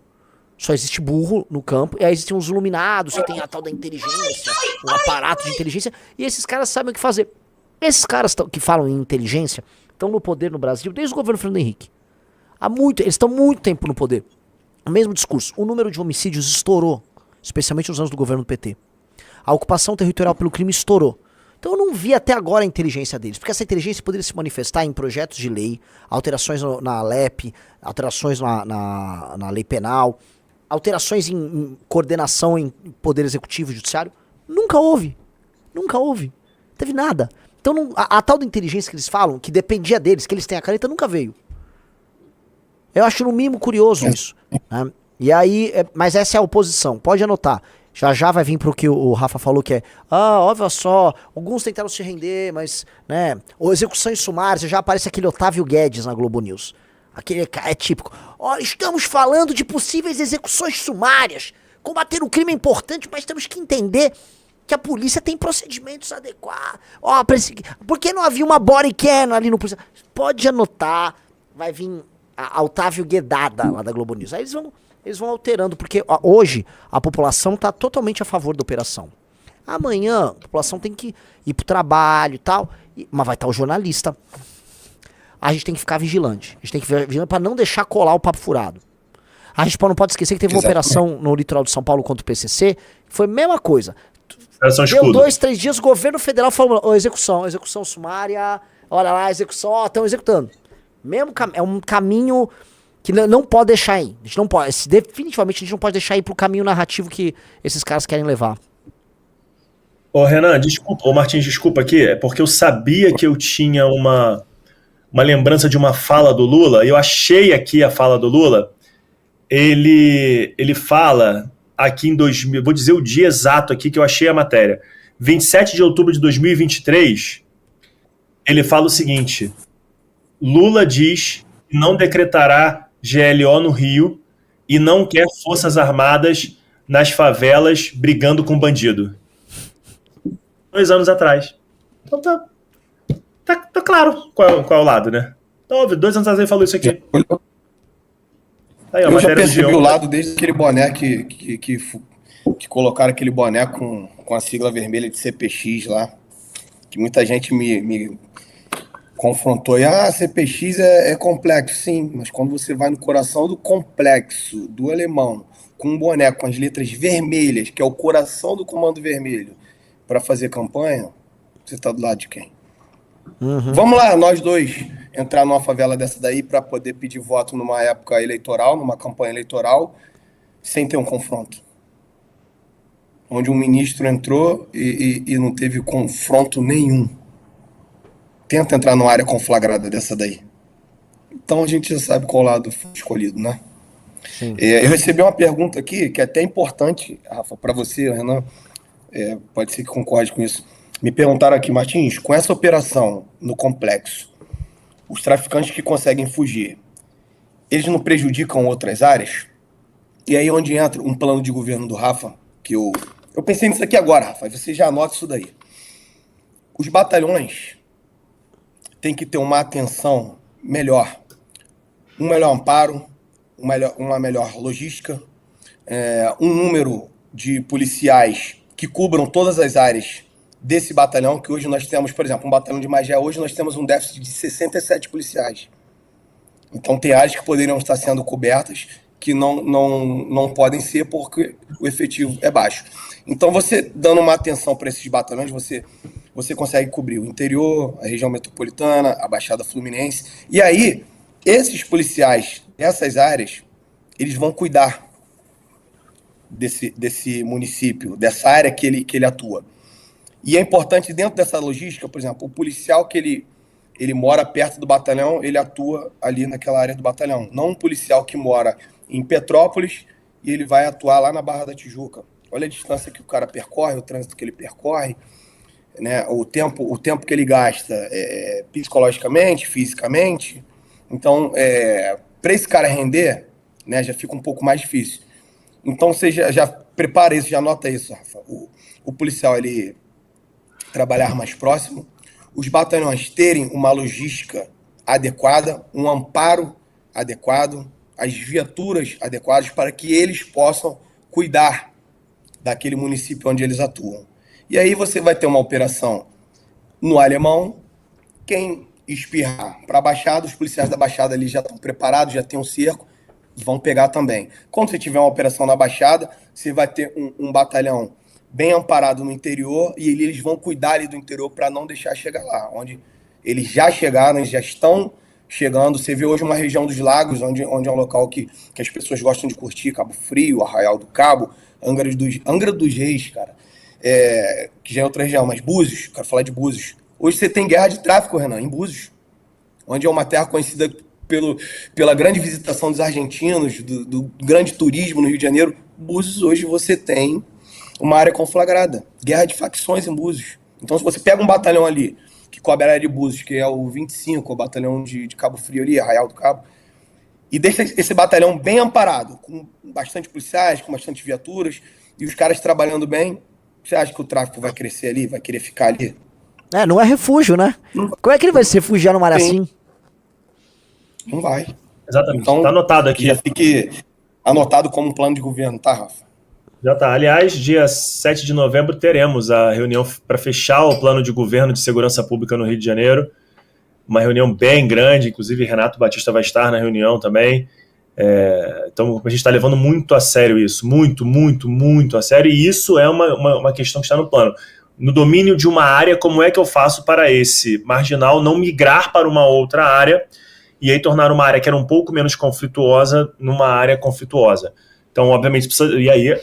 Só existe burro no campo. E aí existem os iluminados, que tem a tal da inteligência, um aparato de inteligência. E esses caras sabem o que fazer. Esses caras que falam em inteligência estão no poder no Brasil desde o governo Fernando Henrique. Eles estão muito tempo no poder. O mesmo discurso. O número de homicídios estourou, especialmente nos anos do governo do PT. A ocupação territorial pelo crime estourou. Então eu não vi até agora a inteligência deles, porque essa inteligência poderia se manifestar em projetos de lei, alterações na LEP, alterações na lei penal, alterações em coordenação em poder executivo e judiciário. Nunca houve. Nunca houve. Não teve nada. Então a tal da inteligência que eles falam, que dependia deles, que eles têm a caneta, nunca veio. Eu acho no mínimo curioso isso. Né? E aí, mas essa é a oposição, pode anotar. Já vai vir pro que o Rafa falou, que é, olha só, alguns tentaram se render, mas, né, ou execuções sumárias, já aparece aquele Otávio Guedes na Globo News. Aquele é típico. Estamos falando de possíveis execuções sumárias. Combater o crime é importante, mas temos que entender que a polícia tem procedimentos adequados. Por que não havia uma body cam ali no policial? Pode anotar, vai vir a Otávio Guedada lá da Globo News. Aí eles vão alterando, porque hoje a população está totalmente a favor da operação. Amanhã a população tem que ir pro trabalho e tal, mas vai estar o jornalista. A gente tem que ficar vigilante. A gente tem que ficar vigilante para não deixar colar o papo furado. A gente não pode esquecer que teve uma operação no litoral de São Paulo contra o PCC, foi a mesma coisa. Deu 2, 3 dias, o governo federal falou, execução sumária, olha lá, execução, estão executando. É um caminho que não pode deixar aí. A gente não pode, definitivamente a gente não pode deixar ir pro caminho narrativo que esses caras querem levar. Renan, desculpa, Martins, desculpa aqui, é porque eu sabia que eu tinha uma lembrança de uma fala do Lula, e eu achei aqui a fala do Lula. Ele fala aqui em 2000, vou dizer o dia exato aqui que eu achei a matéria, 27 de outubro de 2023, ele fala o seguinte: Lula diz que não decretará GLO no Rio e não quer forças armadas nas favelas brigando com bandido. 2 anos atrás. Então tá claro qual é o lado, né? Então, 2 anos atrás ele falou isso aqui. Aí, eu já percebi o lado desde aquele boné que colocaram aquele boné com a sigla vermelha de CPX lá, que muita gente me confrontou. E, CPX é complexo, sim, mas quando você vai no coração do complexo, do alemão, com um boné com as letras vermelhas, que é o coração do Comando Vermelho, para fazer campanha, você tá do lado de quem? Uhum. Vamos lá, nós dois, entrar numa favela dessa daí para poder pedir voto numa época eleitoral, numa campanha eleitoral, sem ter um confronto. Onde um ministro entrou e não teve confronto nenhum. Tenta entrar numa área conflagrada dessa daí. Então a gente já sabe qual lado foi escolhido, né? Sim. Eu recebi uma pergunta aqui, que é até importante, Rafa, para você, Renan, pode ser que concorde com isso. Me perguntaram aqui, Martins, com essa operação no complexo, os traficantes que conseguem fugir, eles não prejudicam outras áreas? E aí onde entra um plano de governo do Rafa, que eu pensei nisso aqui agora, Rafa, você já anota isso daí. Os batalhões têm que ter uma atenção melhor, um melhor amparo, uma melhor logística, um número de policiais que cubram todas as áreas desse batalhão, que hoje nós temos, por exemplo, um batalhão de Magé, hoje nós temos um déficit de 67 policiais. Então tem áreas que poderiam estar sendo cobertas que não podem ser porque o efetivo é baixo. Então você dando uma atenção para esses batalhões, você consegue cobrir o interior, a região metropolitana, a Baixada Fluminense, e aí esses policiais dessas áreas, eles vão cuidar desse município, dessa área que ele atua. E é importante, dentro dessa logística, por exemplo, o policial que ele mora perto do batalhão, ele atua ali naquela área do batalhão. Não um policial que mora em Petrópolis e ele vai atuar lá na Barra da Tijuca. Olha a distância que o cara percorre, o trânsito que ele percorre, né? O tempo que ele gasta psicologicamente, fisicamente. Então, para esse cara render, né, já fica um pouco mais difícil. Então, você já prepara isso, já anota isso, Rafa. O policial, ele trabalhar mais próximo, os batalhões terem uma logística adequada, um amparo adequado, as viaturas adequadas para que eles possam cuidar daquele município onde eles atuam. E aí você vai ter uma operação no Alemão, quem espirrar para a Baixada, os policiais da Baixada ali já estão preparados, já tem um cerco, vão pegar também. Quando você tiver uma operação na Baixada, você vai ter um batalhão bem amparado no interior e eles vão cuidar ali do interior para não deixar chegar lá, onde eles já chegaram, eles já estão chegando. Você vê hoje uma região dos lagos, onde é um local que as pessoas gostam de curtir, Cabo Frio, Arraial do Cabo, Angra dos Reis, cara, que já é outra região, mas Búzios, quero falar de Búzios. Hoje você tem guerra de tráfico, Renan, em Búzios, onde é uma terra conhecida pela grande visitação dos argentinos, do grande turismo no Rio de Janeiro. Búzios, hoje você tem uma área conflagrada, guerra de facções em Búzios. Então, se você pega um batalhão ali, que cobre a área de Búzios, que é o 25, o batalhão de Cabo Frio ali, Arraial do Cabo, e deixa esse batalhão bem amparado, com bastante policiais, com bastante viaturas, e os caras trabalhando bem, você acha que o tráfico vai crescer ali, vai querer ficar ali? Não é refúgio, né? Como é que ele vai se refugiar numa área assim? Não vai. Exatamente, então, tá anotado aqui. Já fique anotado como um plano de governo, tá, Rafa? Já tá. Aliás, dia 7 de novembro teremos a reunião para fechar o plano de governo de segurança pública no Rio de Janeiro. Uma reunião bem grande, inclusive Renato Batista vai estar na reunião também. Então a gente está levando muito a sério isso, muito, muito, muito a sério, e isso é uma questão que está no plano. No domínio de uma área, como é que eu faço para esse marginal não migrar para uma outra área e aí tornar uma área que era um pouco menos conflituosa numa área conflituosa? Então, obviamente, precisa. E aí,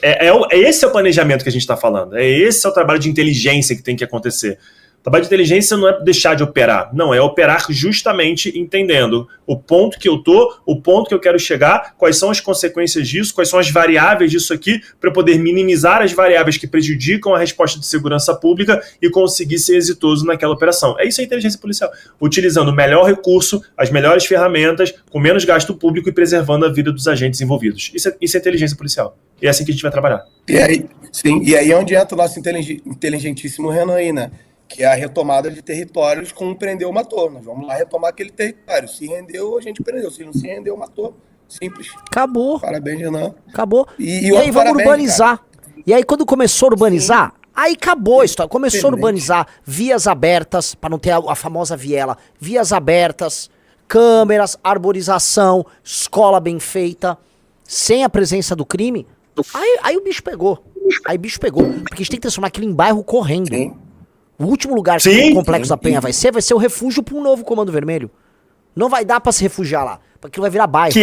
esse é o planejamento que a gente está falando. Esse é o trabalho de inteligência que tem que acontecer. O trabalho de inteligência não é deixar de operar. Não, é operar justamente entendendo o ponto que eu tô, o ponto que eu quero chegar, quais são as consequências disso, quais são as variáveis disso aqui, para poder minimizar as variáveis que prejudicam a resposta de segurança pública e conseguir ser exitoso naquela operação. É isso a inteligência policial. Utilizando o melhor recurso, as melhores ferramentas, com menos gasto público e preservando a vida dos agentes envolvidos. Isso é inteligência policial. E é assim que a gente vai trabalhar. E aí é onde entra o nosso inteligentíssimo Renan aí, né? Que é a retomada de territórios como prendeu, matou. Nós vamos lá retomar aquele território. Se rendeu, a gente prendeu. Se não se rendeu, matou. Simples. Acabou. Parabéns, Renan. Acabou. E aí vamos urbanizar. Cara. E aí quando começou a urbanizar, aí acabou a história. Começou a urbanizar, vias abertas, para não ter a famosa viela. Vias abertas, câmeras, arborização, escola bem feita, sem a presença do crime. Aí o bicho pegou. Porque a gente tem que transformar aquilo em bairro correndo. Sim. O último lugar que o Complexo da Penha vai ser o refúgio para um novo Comando Vermelho. Não vai dar para se refugiar lá, porque vai virar bairro.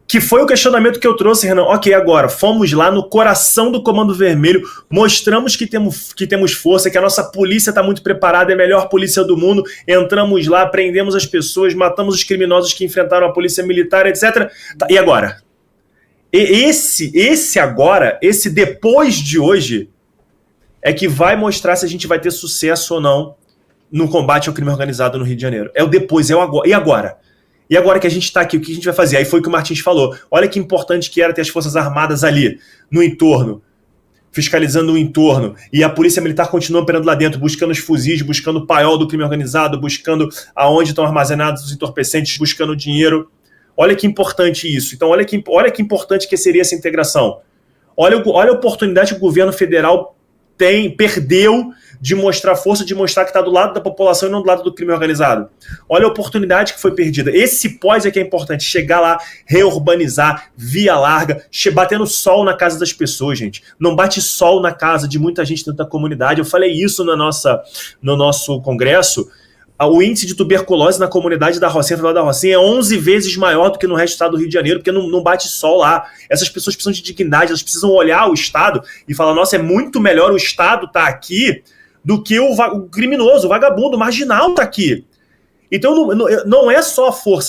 Que foi o questionamento que eu trouxe, Renan. Ok, agora, fomos lá no coração do Comando Vermelho, mostramos que temos força, que a nossa polícia está muito preparada, é a melhor polícia do mundo, entramos lá, prendemos as pessoas, matamos os criminosos que enfrentaram a polícia militar, etc. E agora? esse agora, esse depois de hoje, é que vai mostrar se a gente vai ter sucesso ou não no combate ao crime organizado no Rio de Janeiro. É o depois, é o agora. E agora? E agora que a gente está aqui, o que a gente vai fazer? Aí foi o que o Martins falou. Olha que importante que era ter as Forças Armadas ali, no entorno, fiscalizando o entorno. E a Polícia Militar continua operando lá dentro, buscando os fuzis, buscando o paiol do crime organizado, buscando aonde estão armazenados os entorpecentes, buscando o dinheiro. Olha que importante isso. Então, olha que importante que seria essa integração. Olha a oportunidade que o governo federal perdeu de mostrar força, de mostrar que está do lado da população e não do lado do crime organizado. Olha a oportunidade que foi perdida. Esse pós é que é importante. Chegar lá, reurbanizar, via larga, batendo sol na casa das pessoas, gente. Não bate sol na casa de muita gente dentro da comunidade. Eu falei isso no nosso congresso. O índice de tuberculose na comunidade da Rocinha, da Rocinha, é 11 vezes maior do que no resto do estado do Rio de Janeiro, porque não bate sol lá. Essas pessoas precisam de dignidade, elas precisam olhar o Estado e falar, nossa, é muito melhor o Estado estar aqui do que o criminoso, o vagabundo, o marginal estar aqui. Então não é só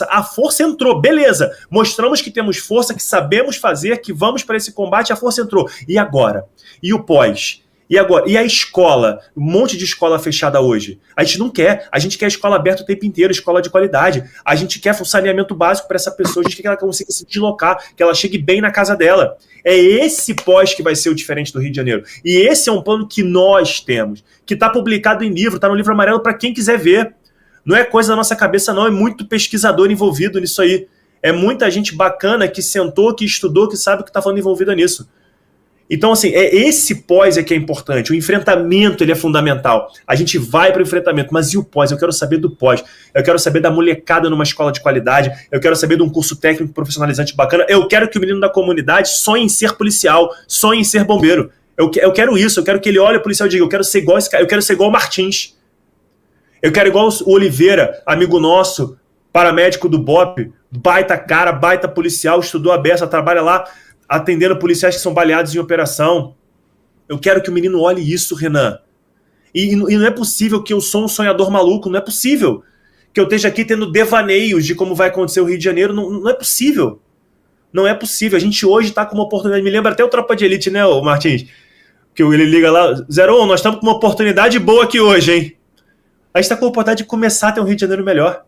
a força entrou, beleza, mostramos que temos força, que sabemos fazer, que vamos para esse combate, a força entrou. E agora? E o pós? E agora? E a escola? Um monte de escola fechada hoje. A gente não quer. A gente quer a escola aberta o tempo inteiro, escola de qualidade. A gente quer um saneamento básico para essa pessoa. A gente quer que ela consiga se deslocar, que ela chegue bem na casa dela. É esse pós que vai ser o diferente do Rio de Janeiro. E esse é um plano que nós temos, que está publicado em livro, está no livro amarelo para quem quiser ver. Não é coisa da nossa cabeça, não. É muito pesquisador envolvido nisso aí. É muita gente bacana que sentou, que estudou, que sabe o que está falando envolvida nisso. Então, assim, esse pós é que é importante. O enfrentamento, ele é fundamental. A gente vai para o enfrentamento, mas e o pós? Eu quero saber do pós. Eu quero saber da molecada numa escola de qualidade. Eu quero saber de um curso técnico profissionalizante bacana. Eu quero que o menino da comunidade sonhe em ser policial, sonhe em ser bombeiro. Eu quero isso. Eu quero que ele olhe o policial e diga, eu quero ser igual esse cara. Eu quero ser igual o Martins. Eu quero igual o Oliveira, amigo nosso, paramédico do BOP, baita cara, baita policial, estudou a beça, trabalha lá, atendendo policiais que são baleados em operação. Eu quero que o menino olhe isso, Renan. E não é possível que eu sou um sonhador maluco, não é possível que eu esteja aqui tendo devaneios de como vai acontecer o Rio de Janeiro, não é possível. Não é possível. A gente hoje está com uma oportunidade, me lembra até o Tropa de Elite, né, Martins? Que ele liga lá, 01, nós estamos com uma oportunidade boa aqui hoje, hein? A gente está com a oportunidade de começar a ter um Rio de Janeiro melhor.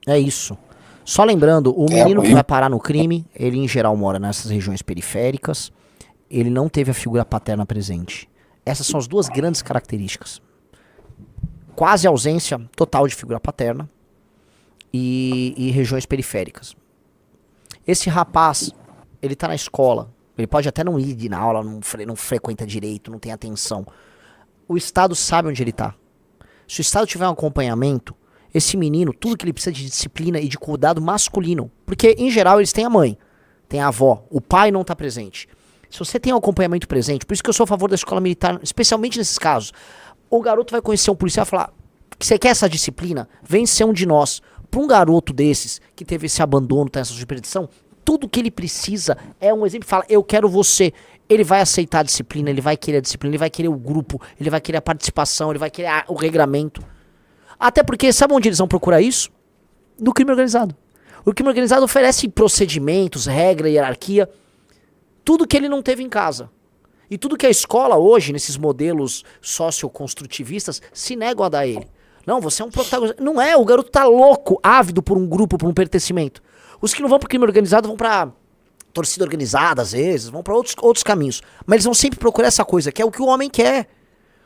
É isso. Só lembrando, o menino que vai parar no crime, ele em geral mora nessas regiões periféricas, ele não teve a figura paterna presente. Essas são as duas grandes características. Quase ausência total de figura paterna e regiões periféricas. Esse rapaz, ele tá na escola, ele pode até não ir na aula, não frequenta direito, não tem atenção. O Estado sabe onde ele tá. Se o Estado tiver um acompanhamento, esse menino, tudo que ele precisa de disciplina e de cuidado masculino. Porque, em geral, eles têm a mãe, tem a avó, o pai não tá presente. Se você tem um acompanhamento presente, por isso que eu sou a favor da escola militar, especialmente nesses casos. O garoto vai conhecer um policial e falar, que você quer essa disciplina? Vem ser um de nós. Para um garoto desses, que teve esse abandono, tem essa superstição, tudo que ele precisa é um exemplo. Fala, eu quero você. Ele vai aceitar a disciplina, ele vai querer a disciplina, ele vai querer o grupo, ele vai querer a participação, ele vai querer o regramento. Até porque, sabe onde eles vão procurar isso? No crime organizado. O crime organizado oferece procedimentos, regra, hierarquia, tudo que ele não teve em casa. E tudo que a escola hoje, nesses modelos socioconstrutivistas, se negam a dar a ele. Não, você é um protagonista. Não é, o garoto tá louco, ávido por um grupo, por um pertencimento. Os que não vão pro crime organizado vão pra torcida organizada, às vezes, vão pra outros caminhos. Mas eles vão sempre procurar essa coisa, que é o que o homem quer.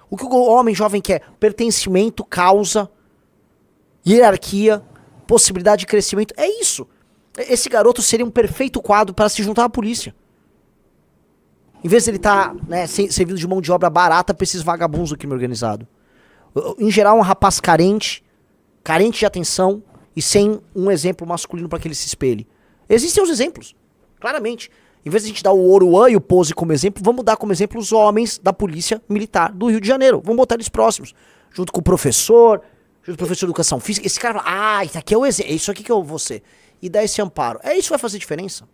O que o homem jovem quer? Pertencimento, causa, hierarquia, possibilidade de crescimento. É isso. Esse garoto seria um perfeito quadro para se juntar à polícia. Em vez de ele estar servindo de mão de obra barata para esses vagabundos do crime organizado. Em geral, um rapaz carente de atenção e sem um exemplo masculino para que ele se espelhe. Existem os exemplos, claramente. Em vez de a gente dar o Oruan e o Pose como exemplo, vamos dar como exemplo os homens da polícia militar do Rio de Janeiro. Vamos botar eles próximos, junto com o professor de educação física. Esse cara fala, isso aqui é o exemplo, é isso aqui que eu vou ser. E dá esse amparo. É isso que vai fazer diferença.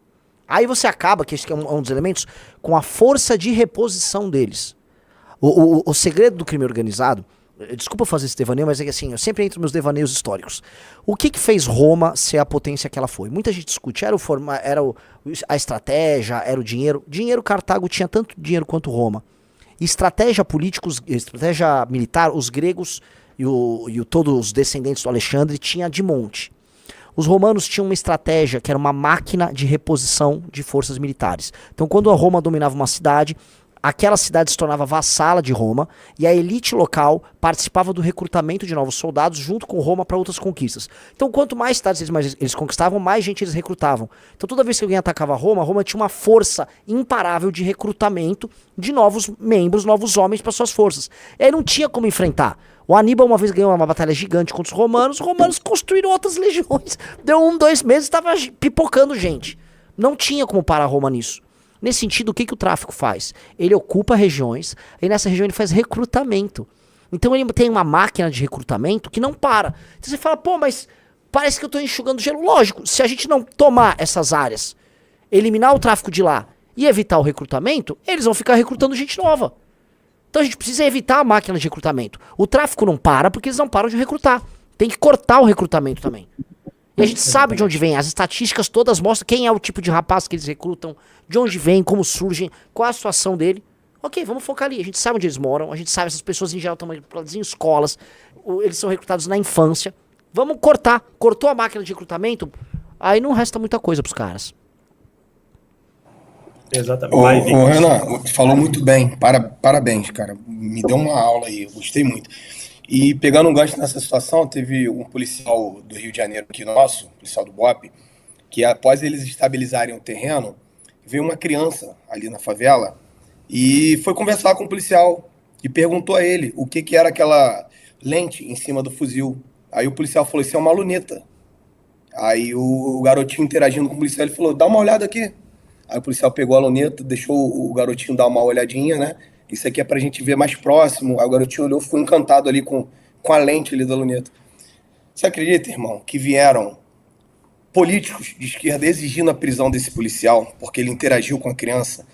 Aí você acaba, que esse é um dos elementos, com a força de reposição deles. O segredo do crime organizado Desculpa fazer esse devaneio, mas é que assim, eu sempre entro nos meus devaneios históricos. O que fez Roma ser a potência que ela foi? Muita gente discute, a estratégia, era o dinheiro. Cartago tinha tanto dinheiro quanto Roma. Estratégia política, estratégia militar, os gregos e todos os descendentes do Alexandre tinha de monte. Os romanos tinham uma estratégia que era uma máquina de reposição de forças militares. Então, quando a Roma dominava uma cidade, aquela cidade se tornava vassala de Roma e a elite local participava do recrutamento de novos soldados junto com Roma para outras conquistas. Então, quanto mais cidades eles conquistavam, mais gente eles recrutavam. Então, toda vez que alguém atacava Roma, Roma tinha uma força imparável de recrutamento de novos membros, novos homens para suas forças. E aí não tinha como enfrentar. O Aníbal uma vez ganhou uma batalha gigante contra os romanos construíram outras legiões. Deu 2 meses e estava pipocando gente. Não tinha como parar Roma nisso. Nesse sentido, o que o tráfico faz? Ele ocupa regiões, e nessa região ele faz recrutamento. Então ele tem uma máquina de recrutamento que não para. Então você fala, pô, mas parece que eu estou enxugando gelo. Lógico, se a gente não tomar essas áreas, eliminar o tráfico de lá e evitar o recrutamento, eles vão ficar recrutando gente nova. Então a gente precisa evitar a máquina de recrutamento. O tráfico não para porque eles não param de recrutar. Tem que cortar o recrutamento também. E a gente sabe de onde vem. As estatísticas todas mostram quem é o tipo de rapaz que eles recrutam, de onde vem, como surgem, qual a situação dele. Ok, vamos focar ali. A gente sabe onde eles moram, a gente sabe essas pessoas em geral estão manipuladas em escolas, eles são recrutados na infância. Vamos cortar. Cortou a máquina de recrutamento, aí não resta muita coisa pros caras. Exatamente. Ô, Renan, falou muito bem. Parabéns, cara. Me deu uma aula aí, gostei muito. E pegando um gancho nessa situação, teve um policial do Rio de Janeiro aqui nosso, policial do BOPE, que após eles estabilizarem o terreno, veio uma criança ali na favela e foi conversar com o policial e perguntou a ele o que era aquela lente em cima do fuzil. Aí o policial falou, isso é uma luneta. Aí o garotinho interagindo com o policial, ele falou, dá uma olhada aqui. Aí o policial pegou a luneta, deixou o garotinho dar uma olhadinha, né? Isso aqui é pra gente ver mais próximo. Aí o garotinho olhou, ficou encantado ali com a lente ali da luneta. Você acredita, irmão, que vieram políticos de esquerda exigindo a prisão desse policial, porque ele interagiu com a criança,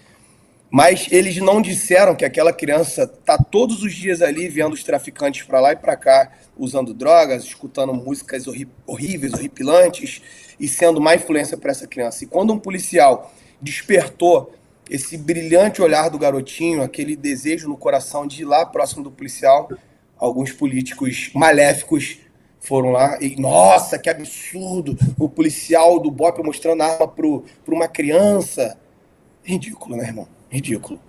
mas eles não disseram que aquela criança tá todos os dias ali vendo os traficantes pra lá e pra cá, usando drogas, escutando músicas horríveis, horripilantes, e sendo má influência para essa criança. E quando um policial despertou esse brilhante olhar do garotinho, aquele desejo no coração de ir lá próximo do policial, alguns políticos maléficos foram lá e, nossa, que absurdo, o policial do BOPE mostrando a arma para uma criança. Ridículo, né, irmão? Ridículo.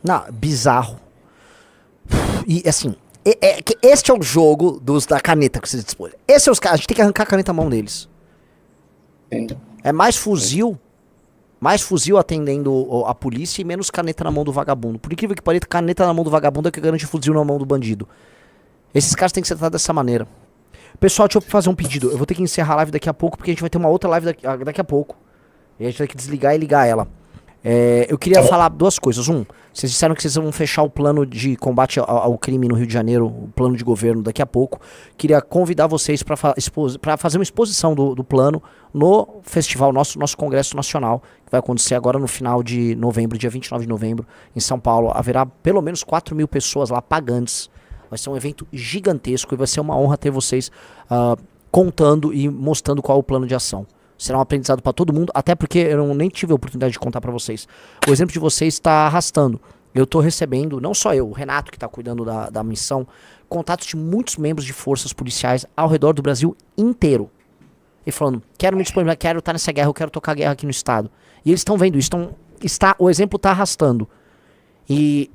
Não, bizarro. E assim, este é o jogo da caneta que vocês dispõem. Esse é os caras, a gente tem que arrancar a caneta da mão deles. Sim. É mais fuzil atendendo a polícia e menos caneta na mão do vagabundo. Por incrível que pareça, caneta na mão do vagabundo é que garante fuzil na mão do bandido. Esses caras têm que ser tratados dessa maneira. Pessoal, deixa eu fazer um pedido. Eu vou ter que encerrar a live daqui a pouco, porque a gente vai ter uma outra live daqui a pouco. E a gente vai ter que desligar e ligar ela. Eu queria falar 2 coisas. Vocês disseram que vocês vão fechar o plano de combate ao crime no Rio de Janeiro, o plano de governo daqui a pouco. Queria convidar vocês para fazer uma exposição do plano no festival, nosso Congresso Nacional, que vai acontecer agora no final de novembro, dia 29 de novembro, em São Paulo. Haverá pelo menos 4.000 pessoas lá pagantes. Vai ser um evento gigantesco e vai ser uma honra ter vocês contando e mostrando qual é o plano de ação. Será um aprendizado para todo mundo, até porque eu nem tive a oportunidade de contar para vocês. O exemplo de vocês está arrastando. Eu estou recebendo, não só eu, o Renato que está cuidando da missão, contatos de muitos membros de forças policiais ao redor do Brasil inteiro. E falando, quero me disponibilizar, quero estar nessa guerra, eu quero tocar guerra aqui no estado. E eles estão vendo isso, o exemplo está arrastando. E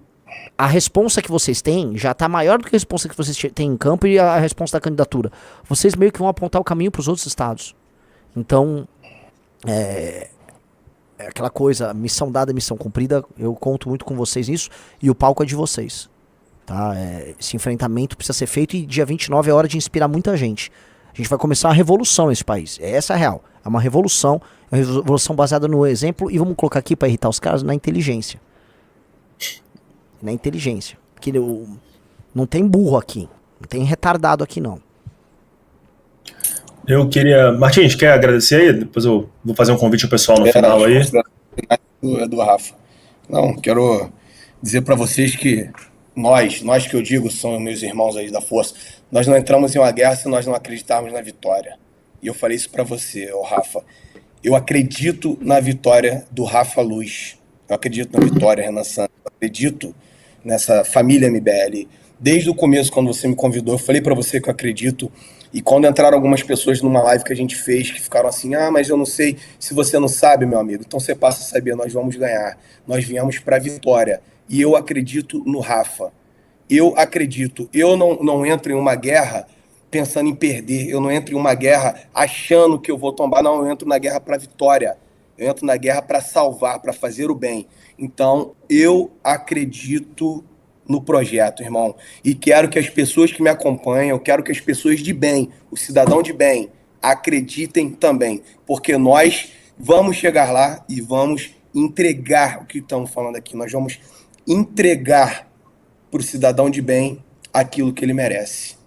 a responsa que vocês têm já está maior do que a responsa que vocês têm em campo e a responsa da candidatura. Vocês meio que vão apontar o caminho para os outros estados. Então, é aquela coisa, missão dada, missão cumprida, eu conto muito com vocês nisso, e o palco é de vocês, tá? Esse enfrentamento precisa ser feito e dia 29 é hora de inspirar muita gente. A gente vai começar uma revolução nesse país, essa é a real, é uma revolução baseada no exemplo, e vamos colocar aqui para irritar os caras, na inteligência. Na inteligência, porque não tem burro aqui, não tem retardado aqui não. Eu queria... Martins, quer agradecer aí? Depois eu vou fazer um convite ao pessoal no final aí. Do Rafa. Não, quero dizer para vocês que nós que eu digo, são meus irmãos aí da força, nós não entramos em uma guerra se nós não acreditarmos na vitória. E eu falei isso pra você, ô Rafa. Eu acredito na vitória do Rafa Luz. Eu acredito na vitória, Renan Santos. Eu acredito nessa família MBL. Desde o começo, quando você me convidou, eu falei pra você que eu acredito. E quando entraram algumas pessoas numa live que a gente fez, que ficaram assim, mas eu não sei. Se você não sabe, meu amigo, então você passa a saber, nós vamos ganhar. Nós viemos pra vitória. E eu acredito no Rafa. Eu acredito. Eu não entro em uma guerra pensando em perder. Eu não entro em uma guerra achando que eu vou tombar. Não, eu entro na guerra para vitória. Eu entro na guerra para salvar, para fazer o bem. Então, eu acredito no projeto, irmão. E quero que as pessoas que me acompanham, eu quero que as pessoas de bem, o cidadão de bem, acreditem também. Porque nós vamos chegar lá e vamos entregar o que estamos falando aqui. Nós vamos entregar para o cidadão de bem aquilo que ele merece.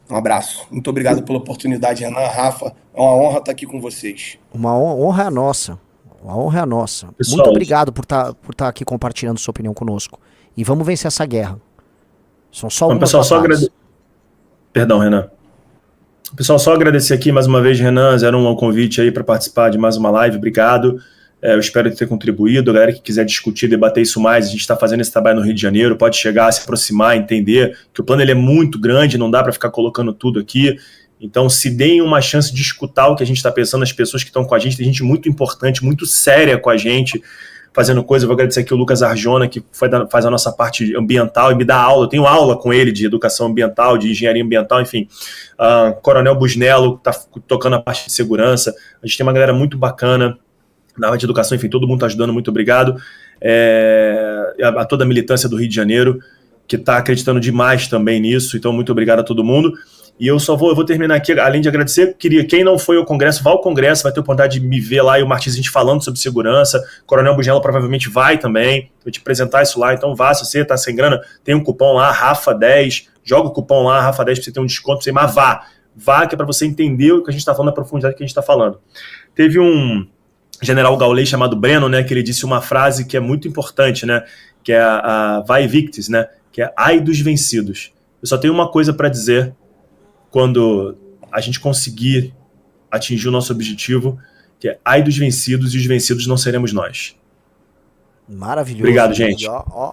Um abraço. Muito obrigado pela oportunidade, Renan, Rafa. É uma honra estar aqui com vocês. Uma honra é a nossa. Uma honra é a nossa. Pessoal, muito obrigado por tá aqui compartilhando sua opinião conosco. E vamos vencer essa guerra. São só algumas batalhas. Perdão, Renan. Pessoal, só agradecer aqui mais uma vez, Renan, 01 ao convite aí para participar de mais uma live. Obrigado. Eu espero ter contribuído. A galera que quiser discutir, debater isso mais, a gente está fazendo esse trabalho no Rio de Janeiro, pode chegar, se aproximar, entender que o plano ele é muito grande, não dá para ficar colocando tudo aqui. Então, se deem uma chance de escutar o que a gente está pensando, as pessoas que estão com a gente, tem gente muito importante, muito séria com a gente, fazendo coisa. Eu vou agradecer aqui o Lucas Arjona, que faz a nossa parte ambiental e me dá aula. Eu tenho aula com ele de educação ambiental, de engenharia ambiental, enfim. Coronel Busnello, que está tocando a parte de segurança. A gente tem uma galera muito bacana na área de educação, enfim, todo mundo está ajudando, muito obrigado. A toda a militância do Rio de Janeiro, que está acreditando demais também nisso, então muito obrigado a todo mundo. E eu vou terminar aqui, além de agradecer, quem não foi ao Congresso, vá ao Congresso, vai ter a oportunidade de me ver lá e o Martins a gente falando sobre segurança. Coronel Bugello provavelmente vai também, vou te apresentar isso lá, então vá, se você está sem grana, tem um cupom lá, Rafa10, joga o cupom lá, Rafa10, para você ter um desconto, mas vá, que é para você entender o que a gente está falando, a profundidade que a gente está falando. Teve um general gaulês chamado Breno, né, que ele disse uma frase que é muito importante, né, que é a vai victis, né, que é ai dos vencidos. Eu só tenho uma coisa para dizer quando a gente conseguir atingir o nosso objetivo, que é ai dos vencidos, e os vencidos não seremos nós. Maravilhoso. Obrigado, gente. Ó.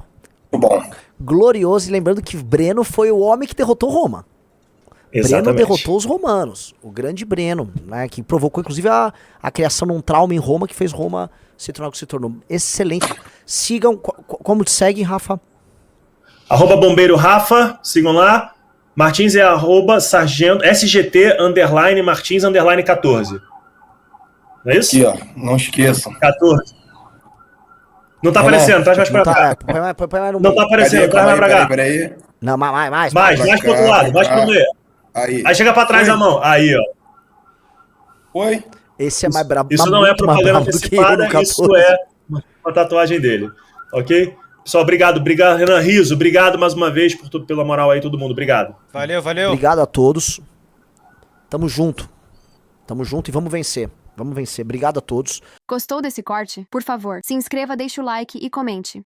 Muito bom. Glorioso, e lembrando que Breno foi o homem que derrotou Roma. Exatamente. Breno derrotou os romanos, o grande Breno, né, que provocou inclusive a criação de um trauma em Roma que fez Roma se tornar o que se tornou. Excelente. Sigam, como te segue, Rafa? @bombeiro Rafa, sigam lá. Martins é @sargento, SGT _Martins _14. Não é isso? Aqui, ó, não esqueçam. 14. Não tá aparecendo, traz mais pra cá. Não tá aparecendo, traz mais pra cá. Peraí. Não, mais pro outro lado, mais pro meio. Aí chega pra trás a mão, aí, ó. Oi? Esse é mais brabo. Isso não é propaganda antecipada, isso é uma tatuagem dele, ok? Pessoal, obrigado, Renan Riso, obrigado mais uma vez por tudo, pela moral aí, todo mundo, obrigado. Valeu. Obrigado a todos. Tamo junto e vamos vencer. Obrigado a todos. Gostou desse corte? Por favor, se inscreva, deixe o like e comente.